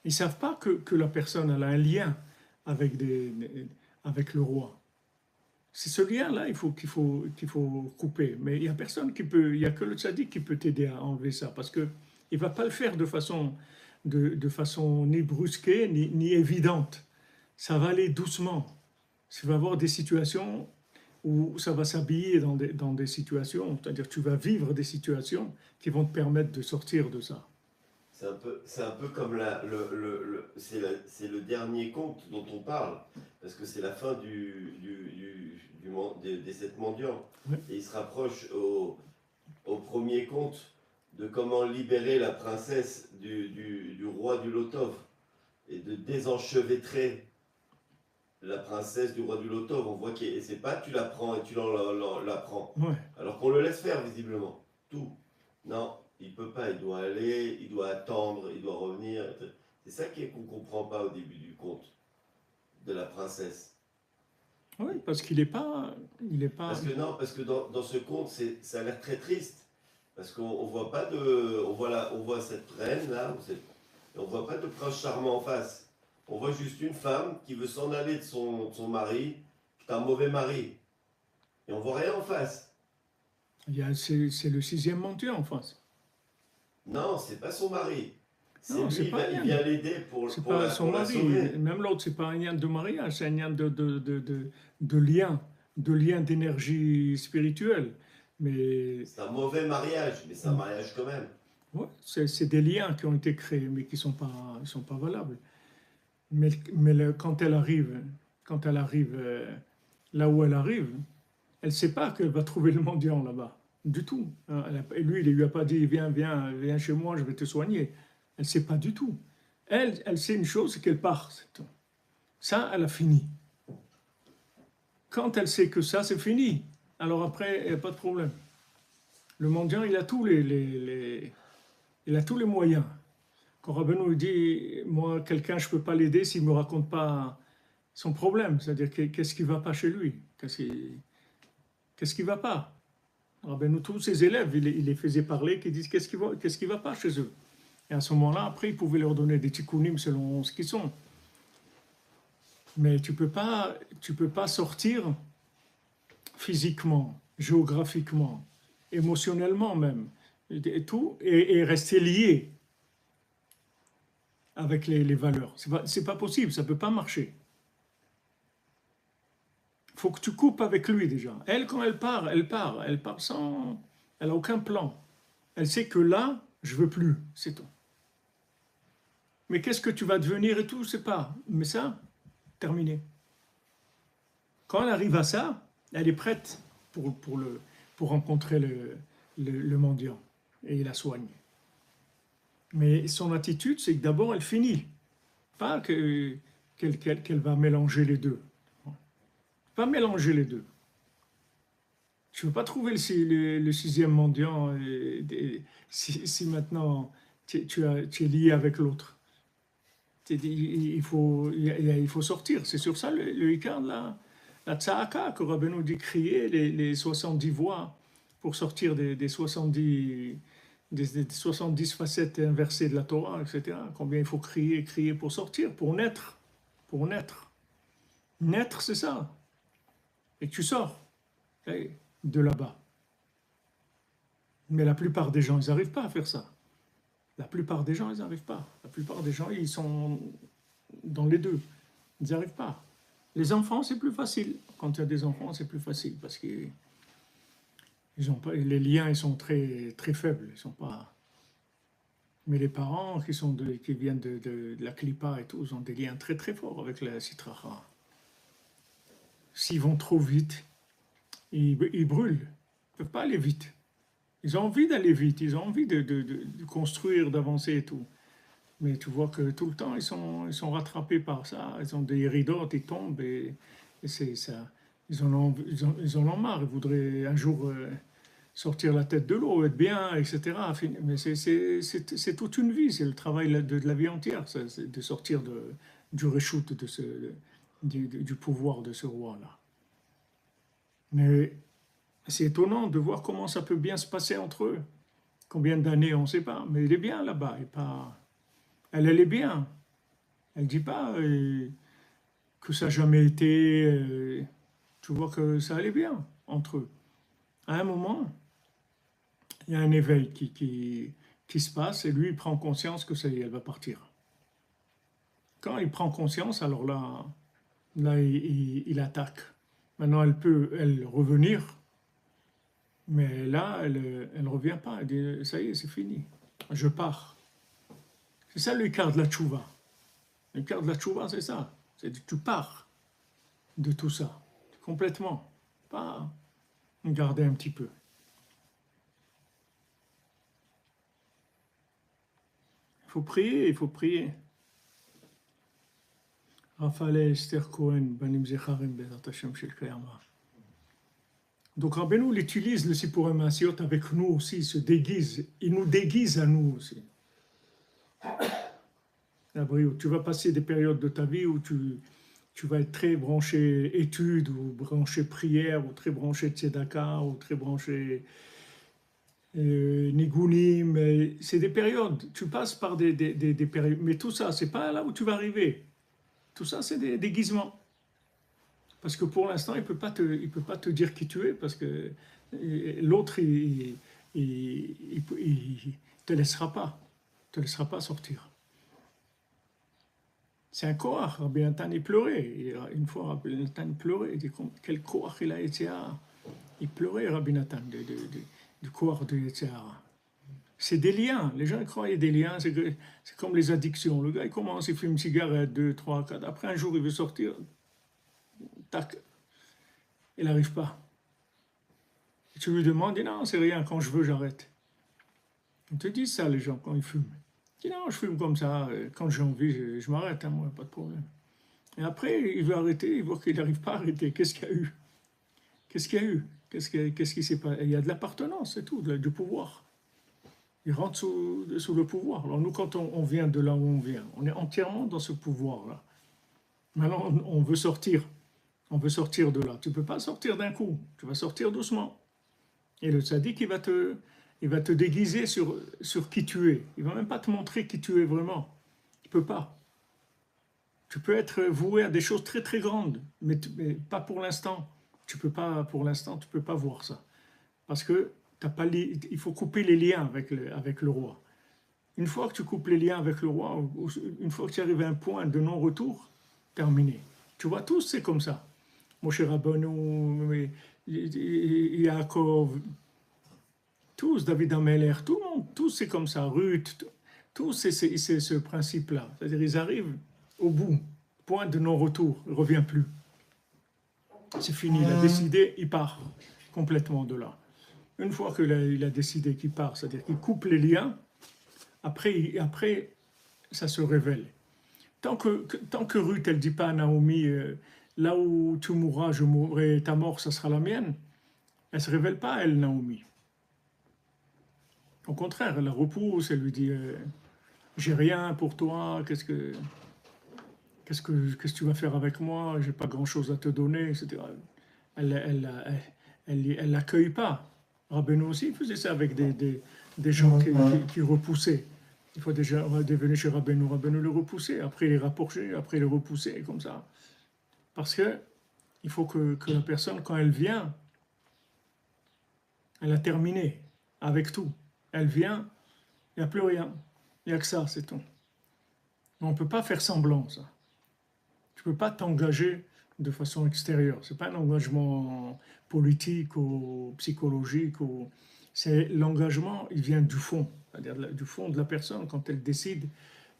Ils ne savent pas que la personne elle a un lien avec, avec le roi. C'est ce lien-là qu'il faut couper. Mais il n'y a personne qui peut, il n'y a que le tzaddik qui peut t'aider à enlever ça, parce qu'il ne va pas le faire de façon ni brusquée, ni évidente. Ça va aller doucement. Tu vas avoir des situations où ça va s'habiller dans des situations, c'est-à-dire tu vas vivre des situations qui vont te permettre de sortir de ça. C'est un peu comme c'est le dernier conte dont on parle, parce que c'est la fin des 7 mendiants. Oui. Et il se rapproche au premier conte de comment libérer la princesse du roi du Lotov et de désenchevêtrer la princesse du roi du Lotov. On voit que c'est pas tu la prends et tu la prends. Ouais. Alors qu'on le laisse faire visiblement. Tout. Non. Il ne peut pas, il doit aller, il doit attendre, il doit revenir. C'est ça qu'on ne comprend pas au début du conte de la princesse. Oui, parce qu'il n'est pas... Parce que dans ce conte, ça a l'air très triste. Parce qu'on voit pas on voit cette reine là, on voit pas de prince charmant en face. On voit juste une femme qui veut s'en aller de son mari, qui est un mauvais mari. Et on voit rien en face. C'est le 6e mendiant en face. Non, c'est pas son mari. Non, lui, il vient l'aider pour pas son mari. Sauver. Même l'autre, c'est pas un lien de mariage, c'est un lien de lien, d'énergie spirituelle. Mais c'est un mauvais mariage, mais c'est un mariage quand même. Ouais, c'est des liens qui ont été créés, mais qui sont pas valables. Mais quand elle arrive là où elle arrive, elle sait pas qu'elle va trouver le mendiant là-bas. Du tout. Et lui, il ne lui a pas dit viens chez moi, je vais te soigner. Elle ne sait pas du tout. Elle sait une chose, c'est qu'elle part. Ça, elle a fini. Quand elle sait que ça, c'est fini, alors après, il n'y a pas de problème. Le mendiant, il a tous les moyens. Quand Rabbeinu dit, moi, quelqu'un, je ne peux pas l'aider s'il ne me raconte pas son problème. C'est-à-dire, qu'est-ce qui ne va pas chez lui? Qu'est-ce qui ne va pas? Rabbeinu, tous ses élèves, il les faisait parler, qui disent qu'est-ce qui va pas chez eux. Et à ce moment-là, après, il pouvait leur donner des tikkunim selon ce qu'ils sont. Mais tu peux pas sortir physiquement, géographiquement, émotionnellement même, et rester lié avec les valeurs. C'est pas possible, ça peut pas marcher. Il faut que tu coupes avec lui déjà. Elle, quand elle part sans... Elle n'a aucun plan. Elle sait que là, je veux plus, c'est tout. Mais qu'est-ce que tu vas devenir et tout, c'est pas. Mais ça, terminé. Quand elle arrive à ça, elle est prête pour rencontrer le mendiant et il la soigne. Mais son attitude, c'est que d'abord, elle finit. Pas qu'elle va mélanger les deux. Pas mélanger les deux. Tu ne veux pas trouver le 6e mendiant si maintenant tu es lié avec l'autre. Il faut sortir. C'est sur ça le Icard, la Tzahaka, que Rabbeinu dit crier les 70 voix pour sortir des 70 facettes inversées de la Torah, etc. Combien il faut crier pour sortir, pour naître. Pour naître. Naître, c'est ça. Et tu sors de là-bas. Mais la plupart des gens, ils n'arrivent pas à faire ça. La plupart des gens, ils n'arrivent pas. La plupart des gens, ils sont dans les deux. Ils n'y arrivent pas. Les enfants, c'est plus facile. Quand il y a des enfants, c'est plus facile parce qu'ils ont pas, les liens ils sont très, très faibles. Ils sont pas... Mais les parents qui viennent de la Klippa et tout, ils ont des liens très très forts avec la Sitra. S'ils vont trop vite, ils brûlent. Ils ne peuvent pas aller vite. Ils ont envie d'aller vite, ils ont envie de construire, d'avancer et tout. Mais tu vois que tout le temps, ils sont rattrapés par ça. Ils ont des rideaux, ils tombent et c'est ça. Ils en ont marre. Ils voudraient un jour sortir la tête de l'eau, être bien, etc. Mais c'est toute une vie. C'est le travail de la vie entière, ça, c'est de sortir du reshoot, du pouvoir de ce roi-là. Mais c'est étonnant de voir comment ça peut bien se passer entre eux. Combien d'années, on ne sait pas. Mais il est bien là-bas. Elle est bien. Elle ne dit pas que ça n'a jamais été. Tu vois que ça allait bien entre eux. À un moment, il y a un éveil qui se passe et lui, il prend conscience que ça y est, elle va partir. Quand il prend conscience, alors là il attaque. Maintenant, elle peut, elle, revenir, mais là, elle ne revient pas. Elle dit, ça y est, c'est fini. Je pars. C'est ça le quart de la tchouva. Le quart de la tchouva, c'est ça. C'est que tu pars de tout ça, complètement. Pas garder un petit peu. Il faut prier, il faut prier. Raphaël Esther Cohen, Banim Zecharim, Bezat Hashem Shel Kayama. Donc Rabbeinu utilise le Sippurim Maasiot avec nous aussi, il se déguise. Il nous déguise à nous aussi. Tu vas passer des périodes de ta vie où tu vas être très branché études, ou branché prière, ou très branché tzedaka, ou très branché nigunim. C'est des périodes. Tu passes par des périodes. Mais tout ça, c'est pas là où tu vas arriver. Tout ça, c'est des déguisements. Parce que pour l'instant, il peut pas te dire qui tu es, parce que l'autre, il te laissera pas sortir. C'est un Korach. Rabbi Nathan, il pleurait. Une fois, Rabbi Nathan pleurait. Il dit, quel Korach il a été à... Il pleurait, Rabbi Nathan, du Korach de Yetzirah. C'est des liens. Les gens croient qu'il y a des liens. C'est comme les addictions. Le gars, il commence, il fume une cigarette, 2, 3, 4. Après, un jour, il veut sortir. Tac. Il n'arrive pas. Et tu lui demandes, il dit non, c'est rien. Quand je veux, j'arrête. Ils te disent ça, les gens, quand ils fument. Il dit non, je fume comme ça. Quand j'ai envie, je m'arrête, hein, moi, pas de problème. Et après, il veut arrêter, il voit qu'il n'arrive pas à arrêter. Qu'est-ce qu'il y a eu? Qu'est-ce qu'il y a eu? Qu'est-ce qui s'est passé? Il y a de l'appartenance, c'est tout, du pouvoir. Il rentre sous le pouvoir. Alors nous, quand on vient de là où on vient, on est entièrement dans ce pouvoir-là. Maintenant, on veut sortir. On veut sortir de là. Tu ne peux pas sortir d'un coup. Tu vas sortir doucement. Et le tzaddik, il va te déguiser sur qui tu es. Il ne va même pas te montrer qui tu es vraiment. Il ne peut pas. Tu peux être voué à des choses très très grandes, mais pas pour l'instant. Tu peux pas, pour l'instant, tu peux pas voir ça. Parce que il faut couper les liens avec le roi. Une fois que tu coupes les liens avec le roi, une fois que tu arrives à un point de non-retour, terminé. Tu vois, tous, c'est comme ça. Moshe Rabbeinu, Yaakov, tous, David Ameller, tout le monde, tous, c'est comme ça. Ruth, tous, c'est ce principe-là. C'est-à-dire, ils arrivent au bout, point de non-retour, il ne revient plus. C'est fini, il a décidé, il part complètement de là. Une fois qu'il a décidé qu'il part, c'est-à-dire qu'il coupe les liens, après ça se révèle. Tant que Ruth, elle ne dit pas à Naomi, là où tu mourras, je mourrai, ta mort, ça sera la mienne, elle ne se révèle pas, elle, Naomi. Au contraire, elle la repousse, elle lui dit, j'ai rien pour toi, qu'est-ce que tu vas faire avec moi, j'ai pas grand-chose à te donner, etc. Elle l'accueille pas. Rabbeinu aussi faisait ça avec des gens qui repoussaient. Il faut déjà devenir chez Rabbeinu le repousser, après les rapprocher, après les repousser, comme ça. Parce que il faut que la personne, quand elle vient, elle a terminé avec tout. Elle vient, il n'y a plus rien. Il n'y a que ça, c'est tout. On ne peut pas faire semblant, ça. Tu ne peux pas t'engager de façon extérieure. Ce n'est pas un engagement politique ou psychologique. C'est l'engagement, il vient du fond, c'est-à-dire du fond de la personne quand elle décide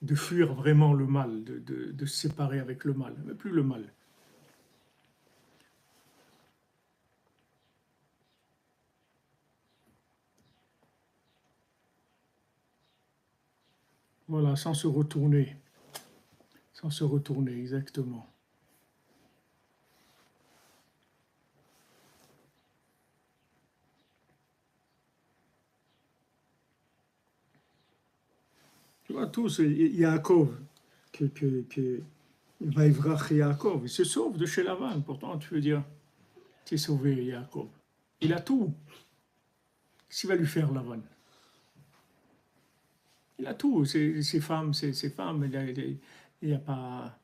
de fuir vraiment le mal, de se séparer avec le mal, mais plus le mal. Voilà, sans se retourner. Sans se retourner, exactement. Tu vois, tous, Yaakov, que Vaïvrach Yaakov, il se sauve de chez Lavan. Pourtant, tu veux dire, tu es sauvé, Yaakov. Il a tout. Qu'est-ce qu'il va lui faire, Lavan? Il a tout. Ses femmes, ses femmes, il n'a pas,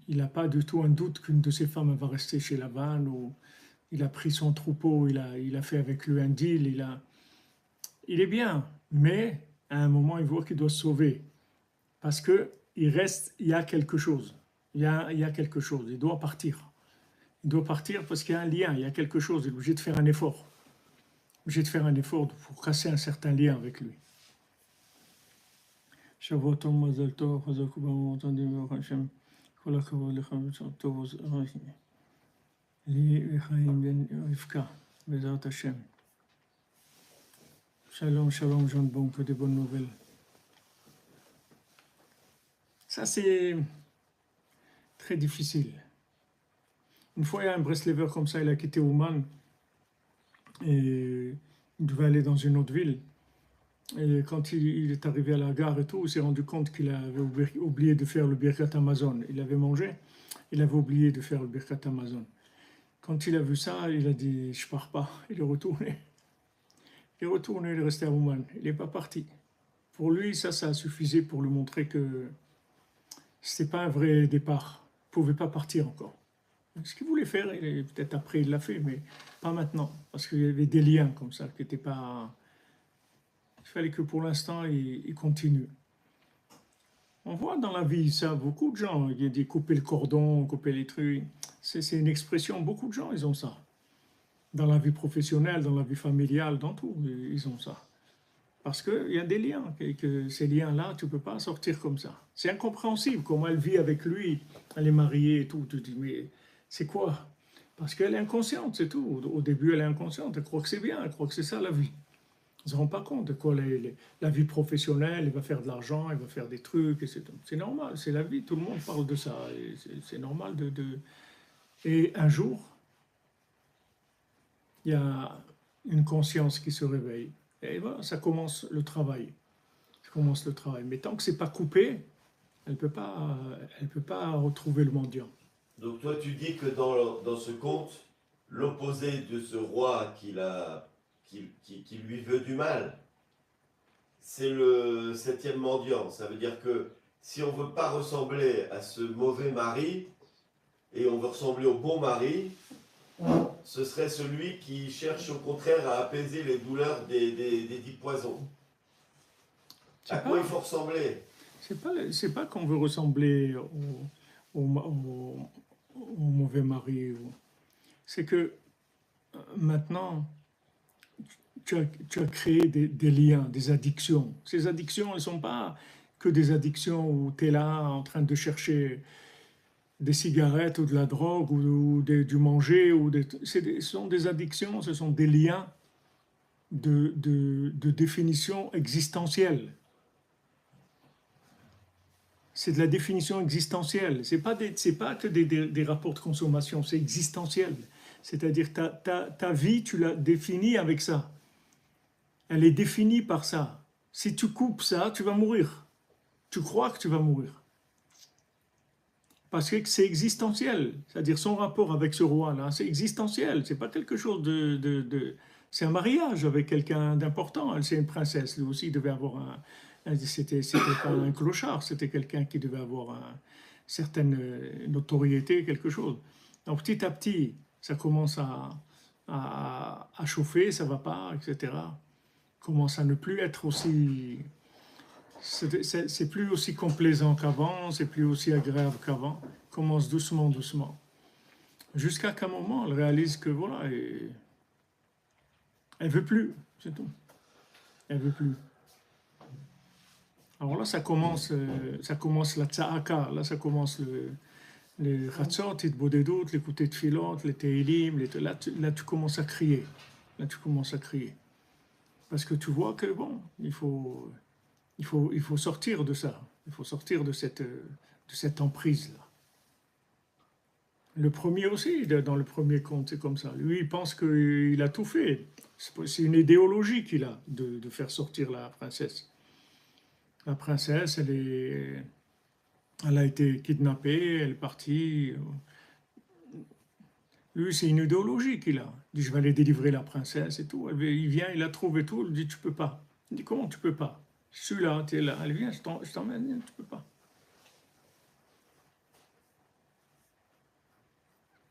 il a pas du tout un doute qu'une de ses femmes va rester chez Lavan. Ou il a pris son troupeau, il a fait avec lui un deal. Il est bien, mais à un moment, il voit qu'il doit se sauver. Parce que il y a quelque chose. Il y a quelque chose. Il doit partir. Il doit partir parce qu'il y a un lien, il y a quelque chose. Il est obligé de faire un effort. Obligé de faire un effort pour casser un certain lien avec lui. Shavuot Tov, Mazal Tov, Chazak U'Baruch Atah Baruch Hashem. Kol hakavod lecha v'tzar tov li v'chaim ben Rivka, Bezrat Hashem. Shalom, shalom, Jean Bon, que des bonnes nouvelles. Ça, c'est très difficile. Une fois, il y a un Breslever comme ça, il a quitté Ouman et il devait aller dans une autre ville. Et quand il est arrivé à la gare et tout, il s'est rendu compte qu'il avait oublié de faire le Birkat Amazon. Il avait mangé, il avait oublié de faire le Birkat Amazon. Quand il a vu ça, il a dit « je pars pas ». Il est retourné. Il est retourné, il est resté à Ouman. Il n'est pas parti. Pour lui, ça suffisait pour lui montrer que ce n'était pas un vrai départ. Il ne pouvait pas partir encore. Ce qu'il voulait faire, peut-être après il l'a fait, mais pas maintenant. Parce qu'il y avait des liens comme ça qui n'étaient pas... Il fallait que pour l'instant, il continue. On voit dans la vie ça, beaucoup de gens, il y a des couper le cordon, couper les trucs. C'est une expression, beaucoup de gens, ils ont ça. Dans la vie professionnelle, dans la vie familiale, dans tout, ils ont ça. Parce qu'il y a des liens, et que ces liens-là, tu ne peux pas sortir comme ça. C'est incompréhensible comment elle vit avec lui, elle est mariée et tout. Tu te dis, mais c'est quoi? Parce qu'elle est inconsciente, c'est tout. Au début, elle est inconsciente, elle croit que c'est bien, elle croit que c'est ça la vie. Ils ne se rendent pas compte de quoi la vie professionnelle, elle va faire de l'argent, elle va faire des trucs, et c'est normal, c'est la vie, tout le monde parle de ça, c'est normal Et un jour, il y a une conscience qui se réveille, et voilà, ça commence le travail. Ça commence le travail. Mais tant que c'est pas coupé, elle peut pas retrouver le mendiant. Donc toi, tu dis que dans ce conte, l'opposé de ce roi qui lui veut du mal, c'est le septième mendiant. Ça veut dire que si on ne veut pas ressembler à ce mauvais mari, et on veut ressembler au bon mari, ce serait celui qui cherche au contraire à apaiser les douleurs des 10 poisons. À quoi il faut ressembler? C'est pas qu'on veut ressembler au mauvais mari. C'est que maintenant, tu as créé des liens, des addictions. Ces addictions, elles ne sont pas que des addictions où tu es là en train de chercher des cigarettes ou de la drogue ou du manger. Ce sont des addictions, ce sont des liens de définition existentielle. C'est de la définition existentielle. C'est pas que des rapports de consommation, c'est existentiel. C'est-à-dire ta vie, tu l'as définie avec ça. Elle est définie par ça. Si tu coupes ça, tu vas mourir. Tu crois que tu vas mourir. Parce que c'est existentiel. C'est-à-dire son rapport avec ce roi-là, c'est existentiel. C'est pas quelque chose c'est un mariage avec quelqu'un d'important. C'est une princesse. Lui aussi devait avoir c'était pas un clochard, c'était quelqu'un qui devait avoir une certaine notoriété, quelque chose. Donc petit à petit, ça commence à chauffer, ça va pas, etc. Commence à ne plus être aussi... C'est plus aussi complaisant qu'avant, c'est plus aussi agréable qu'avant. Commence doucement, doucement. Jusqu'à qu'un moment, elle réalise que voilà, elle veut plus, c'est tout. Elle veut plus. Alors là, ça commence la tza'aka, là, ça commence les chatzot, les bodedot, l'écouter de filote, les teilim, là, tu commences à crier. Là, tu commences à crier. Parce que tu vois que, bon, il faut sortir de ça. Il faut sortir de cette emprise-là. Le premier aussi, dans le premier conte, c'est comme ça. Lui, il pense qu'il a tout fait. C'est une idéologie qu'il a de faire sortir la princesse. La princesse, elle a été kidnappée, elle est partie. Lui, c'est une idéologie qu'il a. Il dit, je vais aller délivrer la princesse et tout. Il vient, il la trouve et tout. Il dit, tu peux pas. Il dit, comment tu peux pas? Je suis là, tu es là. Elle vient, je t'emmène, tu peux pas.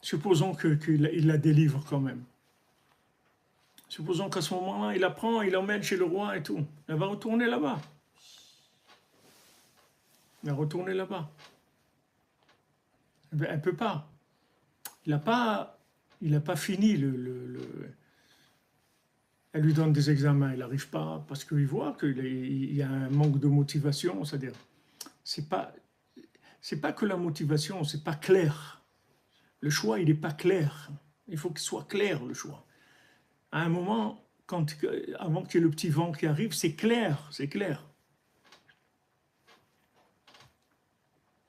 Supposons qu'il la délivre quand même. Supposons qu'à ce moment-là, il la prend, il l'emmène chez le roi et tout. Elle va retourner là-bas. Elle va retourner là-bas. Elle ne peut pas. Il n'a pas fini Elle lui donne des examens, il n'arrive pas parce qu'il voit qu'il y a un manque de motivation. C'est-à-dire, c'est pas que la motivation, c'est pas clair. Le choix, il n'est pas clair. Il faut qu'il soit clair, le choix. À un moment, avant qu'il y ait le petit vent qui arrive, c'est clair, c'est clair.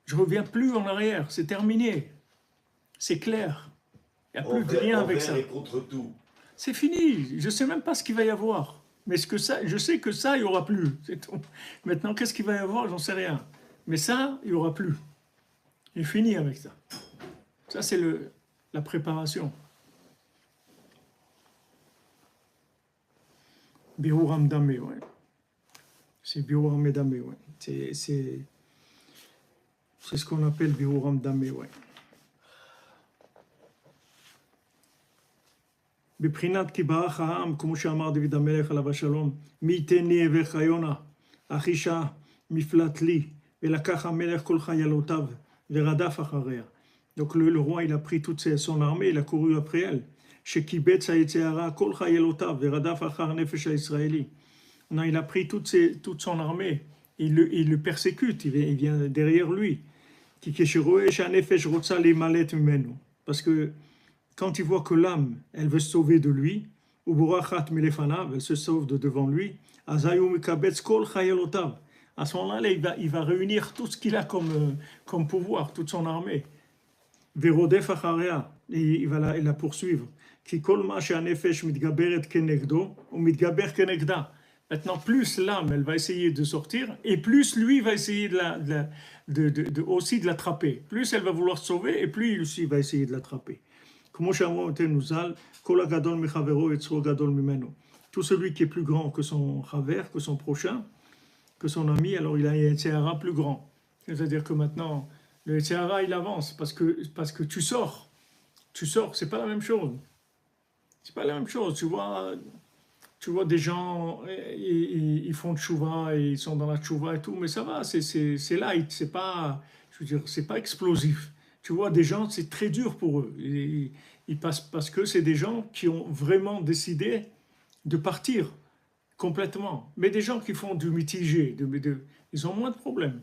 Je ne reviens plus en arrière, c'est terminé. C'est clair. Il n'y a plus de lien avec ça. Et contre tout. C'est fini. Je ne sais même pas ce qu'il va y avoir. Mais je sais que ça, il n'y aura plus. C'est tout. Maintenant, qu'est-ce qu'il va y avoir? J'en sais rien. Mais ça, il n'y aura plus. Il est fini avec ça. Ça, c'est la préparation. Bihuram Damé, ouais. C'est Bihuram Damé, ouais. C'est ce qu'on appelle Bihuram Damé, ouais. בבחינת כי ברח העם, כמו שאמר דוד המלך עליו השלום, מי ייתן לי אביך יונה, אחישה מפלט לי, ולקח המלך כל חיילותיו, ורדף אחריה. Donc le roi, il a pris toute son armée, il a couru après elle. שקיבץ היצרה כל חיילותיו, ורדף אחר נפש הישראלי. Non, il a pris toute son armée, il le persécute, il vient derrière lui. כי כשרואה שהנפש רוצה להימלט ממנו. Parce que quand il voit que l'âme, elle veut se sauver de lui, elle se sauve de devant lui, à ce moment-là, il va réunir tout ce qu'il a comme pouvoir, toute son armée. Et il va la poursuivre. Maintenant, plus l'âme, elle va essayer de sortir, et plus lui va essayer aussi de l'attraper. Plus elle va vouloir se sauver, et plus il aussi va essayer de l'attraper. Tout celui qui est plus grand que son chaver, que son prochain, que son ami, alors il a un Yetzirah plus grand. C'est-à-dire que maintenant, le Yetzirah, il avance parce que tu sors, c'est pas la même chose. C'est pas la même chose. Tu vois des gens, ils font tchouva et ils sont dans la tchouva et tout, mais ça va, c'est light, c'est pas, je veux dire, c'est pas explosif. Tu vois, des gens, c'est très dur pour eux. Ils passent parce que c'est des gens qui ont vraiment décidé de partir complètement. Mais des gens qui font du mitigé, ils ont moins de problèmes.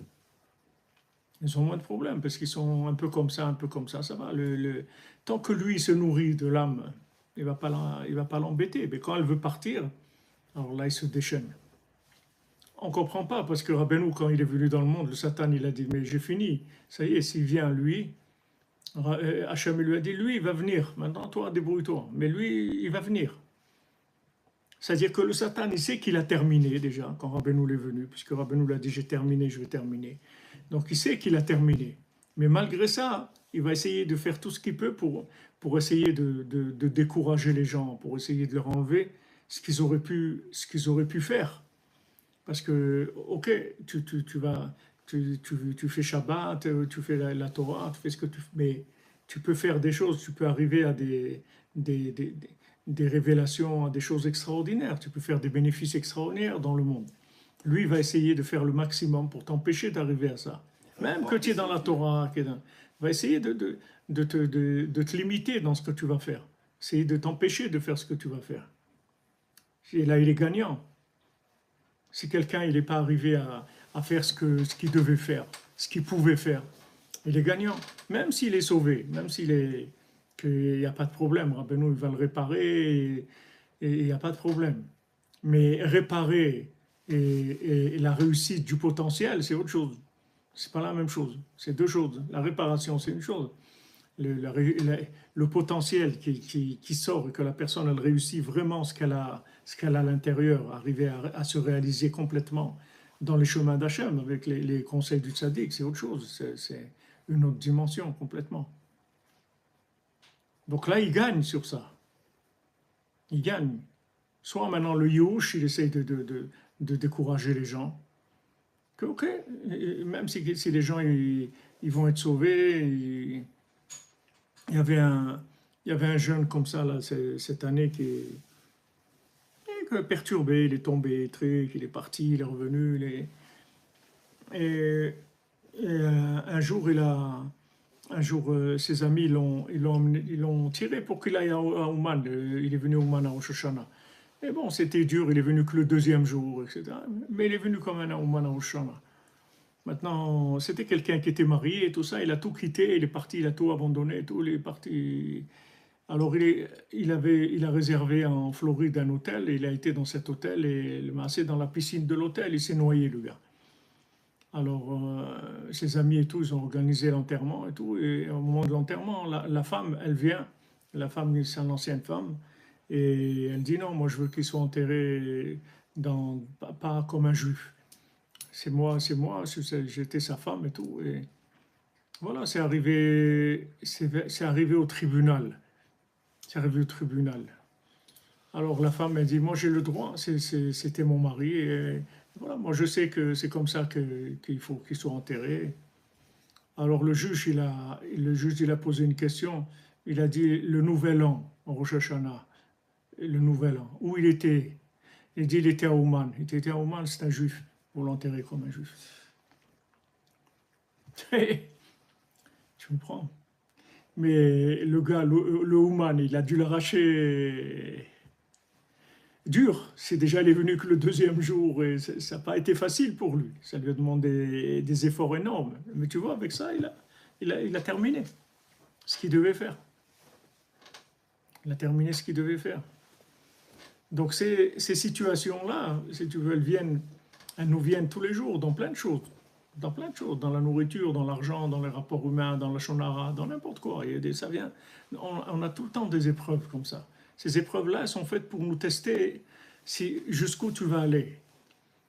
Ils ont moins de problèmes parce qu'ils sont un peu comme ça, ça va. Tant que lui se nourrit de l'âme, il va pas l'embêter. Mais quand elle veut partir, alors là, il se déchaîne. On ne comprend pas parce que Rabbeinu, quand il est venu dans le monde, le Satan, il a dit, mais j'ai fini. Ça y est, s'il vient, lui, Hachem lui a dit, lui, il va venir. Maintenant, toi, débrouille-toi. Mais lui, il va venir. C'est-à-dire que le Satan, il sait qu'il a terminé déjà, quand Rabbeinu est venu, puisque Rabbeinu l'a dit, j'ai terminé, je vais terminer. Donc, il sait qu'il a terminé. Mais malgré ça, il va essayer de faire tout ce qu'il peut pour essayer de décourager les gens, pour essayer de leur enlever ce qu'ils auraient pu faire. Parce que, ok, tu fais Shabbat, tu fais la Torah, tu fais ce que tu fais, mais tu peux faire des choses, tu peux arriver à des révélations, à des choses extraordinaires, tu peux faire des bénéfices extraordinaires dans le monde. Lui, il va essayer de faire le maximum pour t'empêcher d'arriver à ça. Même que tu es dans la Torah, il va essayer de te limiter dans ce que tu vas faire. Essayer de t'empêcher de faire ce que tu vas faire. Et là, il est gagnant. Si quelqu'un il n'est pas arrivé à faire ce qu'il devait faire, ce qu'il pouvait faire, il est gagnant. Même s'il est sauvé, même qu'il n'y a pas de problème. Rabbeinu, il va le réparer et il n'y a pas de problème. Mais réparer et la réussite du potentiel, c'est autre chose. C'est pas la même chose. C'est deux choses. La réparation, c'est une chose. Le potentiel qui sort et que la personne elle réussit vraiment ce qu'elle a à l'intérieur, arriver à se réaliser complètement dans les chemins d'Hachem avec les conseils du tzaddik, c'est autre chose. C'est une autre dimension complètement. Donc là, il gagne sur ça. Il gagne. Soit maintenant le Youch, il essaye de décourager les gens. Que, ok, même si les gens ils vont être sauvés, il y avait un jeune comme ça là, cette année qui est perturbé, il est tombé, il est parti, il est revenu. Et un jour, ses amis ils l'ont tiré pour qu'il aille à Ouman. Il est venu à Ouman à Rosh Hashanah. Et bon, c'était dur, il est venu que le deuxième jour, etc. Mais il est venu quand même à Ouman à Rosh Hashanah. Maintenant, c'était quelqu'un qui était marié et tout ça, il a tout quitté, il est parti, il a tout abandonné, tout, il est parti. Alors il a réservé en Floride un hôtel, et il a été dans cet hôtel et le massé dans la piscine de l'hôtel, il s'est noyé le gars. Alors ses amis et tout, ils ont organisé l'enterrement et tout, et au moment de l'enterrement, la femme, elle vient, la femme, c'est une ancienne femme, et elle dit non, moi je veux qu'il soit enterré pas comme un juif. C'est moi, j'étais sa femme et tout. Et voilà, c'est arrivé au tribunal. C'est arrivé au tribunal. Alors la femme, elle dit, moi j'ai le droit, c'était mon mari. Et voilà, moi je sais que c'est comme ça qu'il faut qu'il soit enterré. Alors le juge, il a posé une question. Il a dit, le nouvel an, en Rosh Hashanah, le nouvel an, où il était? Il dit, il était à Ouman. Il était à Ouman, c'est un juif. Pour l'enterrer comme un juif. Tu me prends. Mais le gars, le Ouman, il a dû l'arracher dur. C'est déjà, il est venu que le deuxième jour et ça n'a pas été facile pour lui. Ça lui a demandé des efforts énormes. Mais tu vois, avec ça, il a terminé ce qu'il devait faire. Il a terminé ce qu'il devait faire. Donc ces situations-là, si tu veux, elles nous viennent tous les jours dans plein de choses. Dans plein de choses, dans la nourriture, dans l'argent, dans les rapports humains, dans la shonara, dans n'importe quoi. Ça vient. On a tout le temps des épreuves comme ça. Ces épreuves-là, elles sont faites pour nous tester jusqu'où tu vas aller.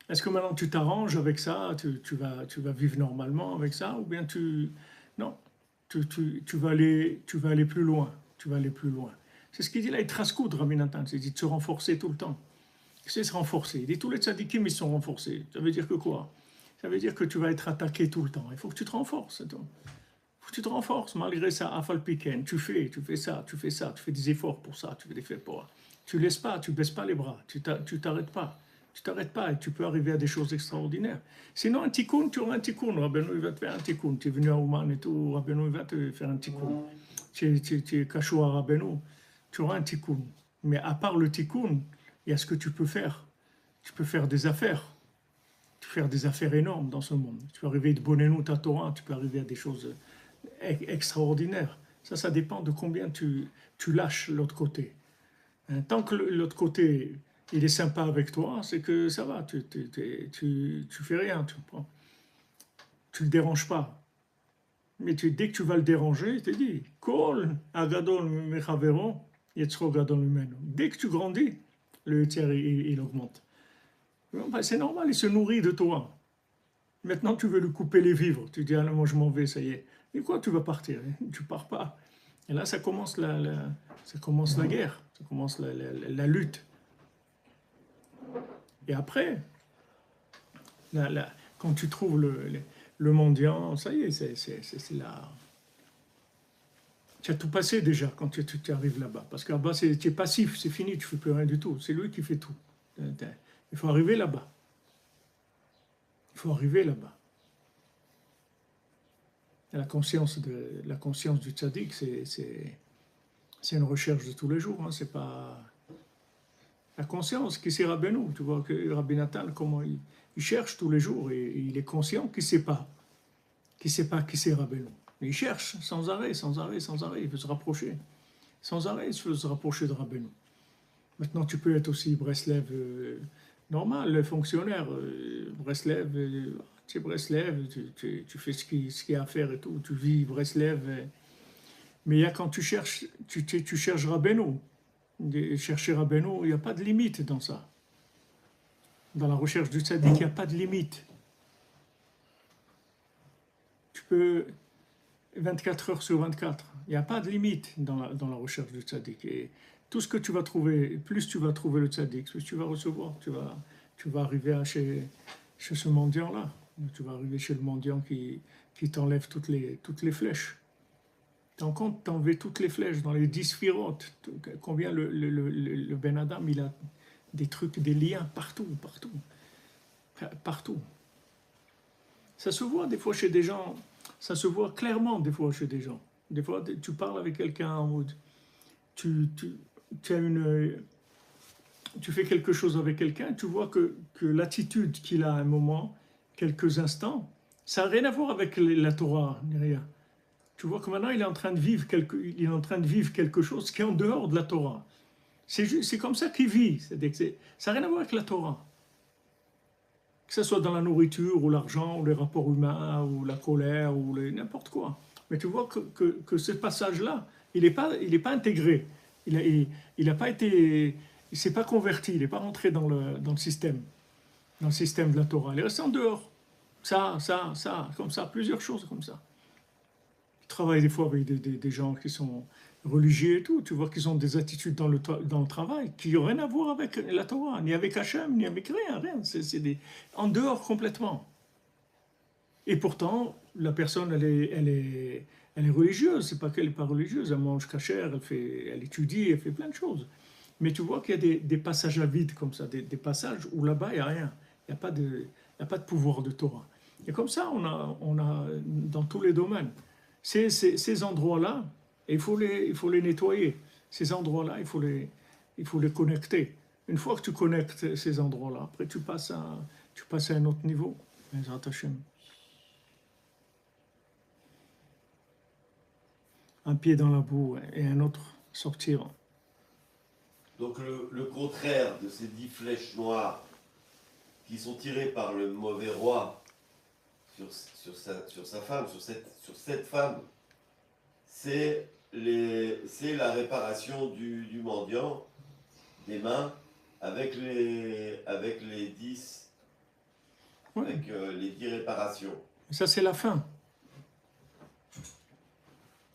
Est-ce que maintenant tu t'arranges avec ça, tu vas vivre normalement avec ça, ou bien non, tu vas aller plus loin. Tu vas aller plus loin. C'est ce qu'il dit là, il trascoute Rabbi Nathan, il dit de se renforcer tout le temps. C'est se renforcer. Il dit tous les tzadikim, ils sont renforcés. Ça veut dire que quoi? Ça veut dire que tu vas être attaqué tout le temps. Il faut que tu te renforces. Il faut que tu te renforces. Malgré ça, afal piken, tu fais ça, tu fais des efforts pour ça, tu fais des efforts pour ça. Tu laisses pas, tu baisses pas les bras, tu t'arrêtes pas. Tu t'arrêtes pas et tu peux arriver à des choses extraordinaires. Sinon, un tikkun, tu auras un tikkun. Rabbeinu, il va te faire un tikkun. Tu es venu à Ouman et tout, Rabbeinu, il va te faire un tikkun. Tu es cachot à Rabbeinu, tu auras un tikkun. Mais à part le tikkun, il y a ce que tu peux faire. Tu peux faire des affaires. Tu peux faire des affaires énormes dans ce monde. Tu peux arriver de Bonenu ta Torah, tu peux arriver à des choses extraordinaires. Ça dépend de combien tu lâches l'autre côté. Tant que l'autre côté, il est sympa avec toi, c'est que ça va, tu fais rien, tu le déranges pas. Mais dès que tu vas le déranger, il te dit, Kol agadol mechavero, yetzro gadol mimenu. Dès que tu grandis, le tiers il augmente. C'est normal, il se nourrit de toi. Maintenant, tu veux lui couper les vivres. Tu dis, ah non, moi je m'en vais, ça y est. Et quoi, tu vas partir? Tu pars pas. Et là, ça commence la guerre, ça commence la lutte. Et après, quand tu trouves le mendiant, ça y est, c'est là. Tu as tout passé déjà quand tu arrives là-bas. Parce que là-bas, tu es passif, c'est fini, tu ne fais plus rien du tout. C'est lui qui fait tout. Il faut arriver là-bas. Il faut arriver là-bas. La conscience du tzaddik, c'est une recherche de tous les jours. Hein, c'est pas la conscience qui c'est Rabbeinu. Tu vois que Rabbi Nathan, comment il cherche tous les jours et il est conscient qu'il ne sait pas qui c'est Rabbeinu. Mais il cherche sans arrêt, sans arrêt, sans arrêt. Il veut se rapprocher. Sans arrêt, il veut se rapprocher de Rabbeinu. Maintenant, tu peux être aussi Breslev normal, le fonctionnaire. Breslev, tu es Breslev, tu fais ce qu'il y a à faire et tout. Tu vis Breslev. Mais il y a quand tu cherches Rabbeinu. Chercher Rabbeinu, il n'y a pas de limite dans ça. Dans la recherche du tzaddik, il n'y a pas de limite. Tu peux 24 heures sur 24. Il n'y a pas de limite dans la recherche du tzaddik. Et tout ce que tu vas trouver, plus tu vas trouver le tzaddik, plus tu vas recevoir. Tu vas arriver chez ce mendiant-là. Tu vas arriver chez le mendiant qui t'enlève toutes les flèches. T'en compte, t'enlèves toutes les flèches dans les 10 sphirotes. Combien le Ben Adam, il a des trucs, des liens partout. Ça se voit des fois chez des gens, ça se voit clairement des fois chez des gens. Des fois, tu parles avec quelqu'un en mode, tu fais quelque chose avec quelqu'un, tu vois que l'attitude qu'il a à un moment, quelques instants, ça n'a rien à voir avec la Torah, ni rien. Tu vois que maintenant il est en train de vivre quelque chose qui est en dehors de la Torah. C'est comme ça qu'il vit. C'est-à-dire que ça n'a rien à voir avec la Torah. Que ce soit dans la nourriture, ou l'argent, ou les rapports humains, ou la colère, ou n'importe quoi. Mais tu vois que ce passage-là, il n'est pas intégré. Il n'a pas été... Il ne s'est pas converti, il n'est pas rentré dans le système de la Torah. Il est resté en dehors. Ça, comme ça, plusieurs choses comme ça. Je travaille des fois avec des gens qui sont religieux et tout. Tu vois qu'ils ont des attitudes dans le travail qui n'ont rien à voir avec la Torah, ni avec Hachem, ni avec rien. C'est en dehors complètement. Et pourtant, la personne, elle est religieuse. C'est pas qu'elle n'est pas religieuse. Elle mange cachère, elle étudie, elle fait plein de choses. Mais tu vois qu'il y a des passages à vide comme ça, des passages où là-bas, il n'y a rien. Il n'y a pas de pouvoir de Torah. Et comme ça, on a dans tous les domaines. Ces endroits-là, il faut les nettoyer. Ces endroits-là, il faut les connecter. Une fois que tu connectes ces endroits-là, après tu passes à un autre niveau. Un pied dans la boue et un autre sortir. Donc le contraire de ces 10 flèches noires qui sont tirées par le mauvais roi sur sa femme, sur cette femme, c'est la réparation du mendiant, des mains, avec les 10, Ouais. avec les 10 réparations. Ça, c'est la fin.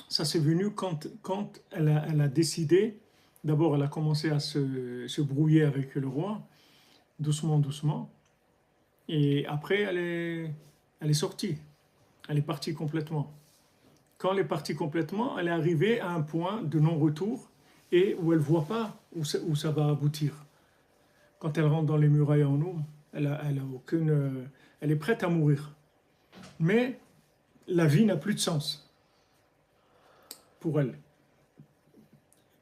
Ça, c'est venu quand elle a décidé. D'abord, elle a commencé à se brouiller avec le roi, doucement. Et après, elle est sortie. Elle est partie complètement. Quand elle est partie complètement, elle est arrivée à un point de non-retour et où elle ne voit pas où ça va aboutir. Quand elle rentre dans les murailles en eau, elle est prête à mourir. Mais la vie n'a plus de sens pour elle.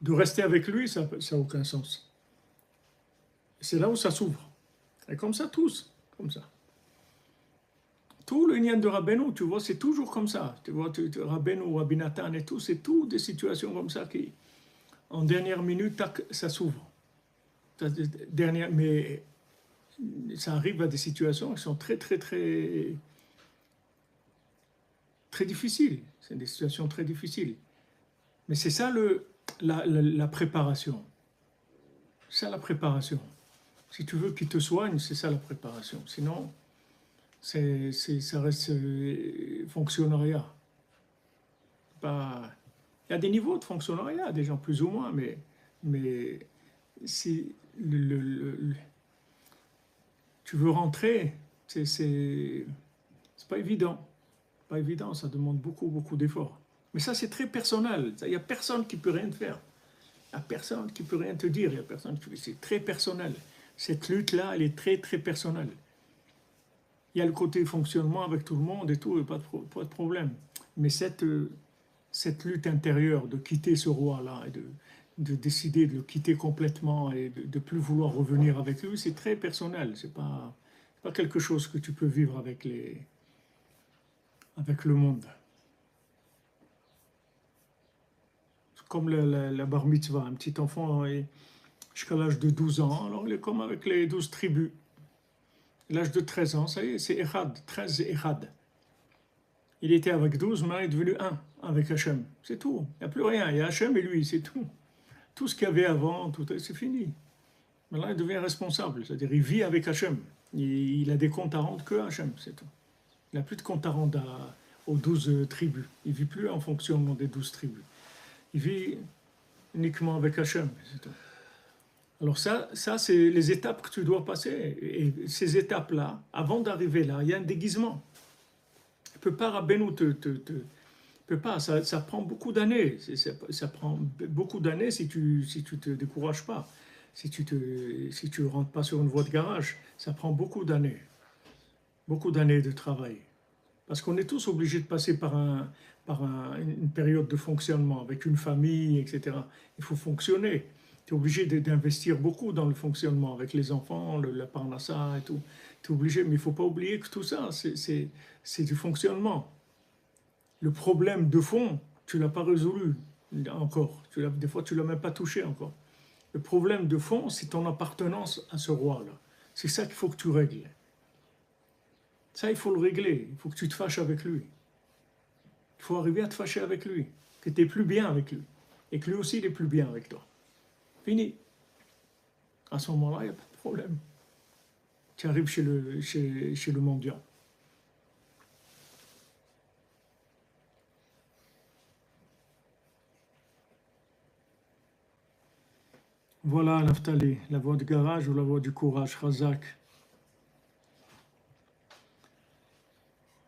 De rester avec lui, ça n'a aucun sens. C'est là où ça s'ouvre. Et comme ça, tous, comme ça. Tout le lien de Rabbeinu, tu vois, c'est toujours comme ça. Tu vois, Rabbeinu, Rabbi Nathan et tout, c'est tout des situations comme ça qui, en dernière minute, tac, ça s'ouvre. Mais ça arrive à des situations qui sont très difficiles. C'est des situations très difficiles. Mais c'est ça la préparation. C'est ça la préparation. Si tu veux qu'il te soigne, c'est ça la préparation. Sinon, ça reste fonctionnariat. Il y a des niveaux de fonctionnariat, des gens plus ou moins, mais si tu veux rentrer, c'est pas évident. Pas évident, ça demande beaucoup d'efforts. Mais ça, c'est très personnel. Il n'y a personne qui peut rien te faire. Il n'y a personne qui peut rien te dire. C'est très personnel. Cette lutte-là, elle est très personnelle. Il y a le côté fonctionnement avec tout le monde et tout, et pas de problème. Mais cette lutte intérieure de quitter ce roi-là et de décider de le quitter complètement et de ne plus vouloir revenir avec lui, c'est très personnel. C'est pas quelque chose que tu peux vivre avec le monde. C'est comme la bar mitzvah, un petit enfant jusqu'à l'âge de 12 ans, alors il est comme avec les 12 tribus. À l'âge de 13 ans, ça y est, c'est Echad, 13 Echad. Il était avec 12, maintenant il est devenu 1 avec Hachem. C'est tout, il n'y a plus rien, il y a Hachem et lui, c'est tout. Tout ce qu'il y avait avant, c'est fini. Maintenant il devient responsable, c'est-à-dire il vit avec Hachem. Il a des comptes à rendre que Hachem, c'est tout. Il n'a plus de compte à rendre aux 12 tribus. Il ne vit plus en fonction des 12 tribus. Il vit uniquement avec Hachem, c'est tout. Alors ça c'est les étapes que tu dois passer. Et ces étapes-là, avant d'arriver là, il y a un déguisement. Tu ne peux pas, Rabbeinu, peut pas. Ça prend beaucoup d'années. Ça prend beaucoup d'années si tu te décourages pas. Si tu rentres pas sur une voie de garage, ça prend beaucoup d'années. Beaucoup d'années de travail. Parce qu'on est tous obligés de passer par une période de fonctionnement, avec une famille, etc. Il faut fonctionner. Tu es obligé d'investir beaucoup dans le fonctionnement, avec les enfants, la parnassa et tout. Tu es obligé, mais il ne faut pas oublier que tout ça, c'est du fonctionnement. Le problème de fond, tu ne l'as pas résolu encore. Des fois, tu ne l'as même pas touché encore. Le problème de fond, c'est ton appartenance à ce roi-là. C'est ça qu'il faut que tu règles. Ça, il faut le régler. Il faut que tu te fâches avec lui. Il faut arriver à te fâcher avec lui. Que tu es plus bien avec lui. Et que lui aussi, il est plus bien avec toi. Fini. À ce moment-là, il n'y a pas de problème. Tu arrives chez le mendiant. Voilà, Naftali, la voie du garage ou la voie du courage, Chazak.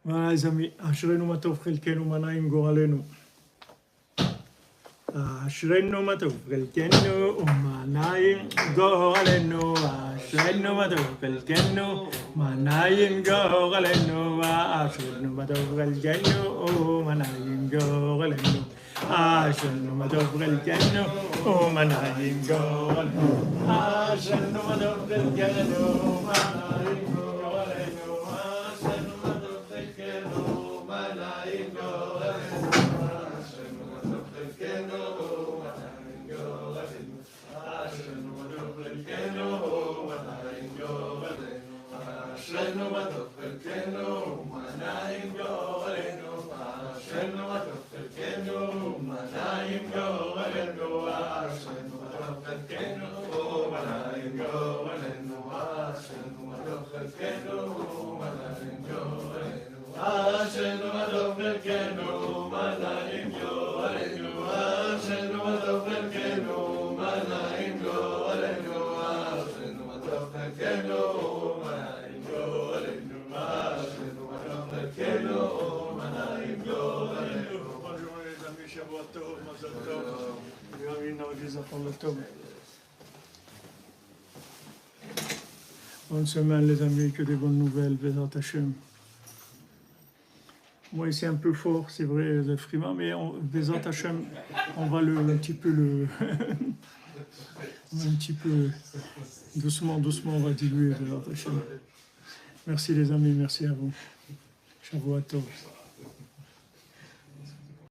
Voilà, les amis. Ashrenu matov chelkenu manaim goralenu. Ashrenu matov chelkenu manaim goralenu. Ashrenu matov chelkenu manaim goralenu. Ashrenu matov chelkenu manaim goralenu. Ashrenu matov chelkenu manaim goralenu. Ashrenu matov chelkenu manaim goralenu. Ashrenu matov chelkenu manaim goralenu. Ashrenu matov chelkenu manaim goralenu. Ashrenu matov chelkenu manaim goralenu. Ashrenu matov chelkenu manaim goralenu. Ashrenu matov chelkenu manaim goralenu. Ashrenu matov chelkenu manaim goralenu. Ashrenu matov chelkenu manaim goralenu. Ashrenu matov chelkenu manaim goralenu. Bonne journée les amis, Shabbat Tov, Mazal Tov. Bienvenue dans l'église Enfants Tov. Bonne semaine les amis, que des bonnes nouvelles, Bézat Hashem. Moi, c'est un peu fort, c'est vrai, le frima, mais Bézat Hashem, on va un petit peu doucement, on va diluer Bézat Hashem. Merci les amis, merci à vous. Shavua Tov.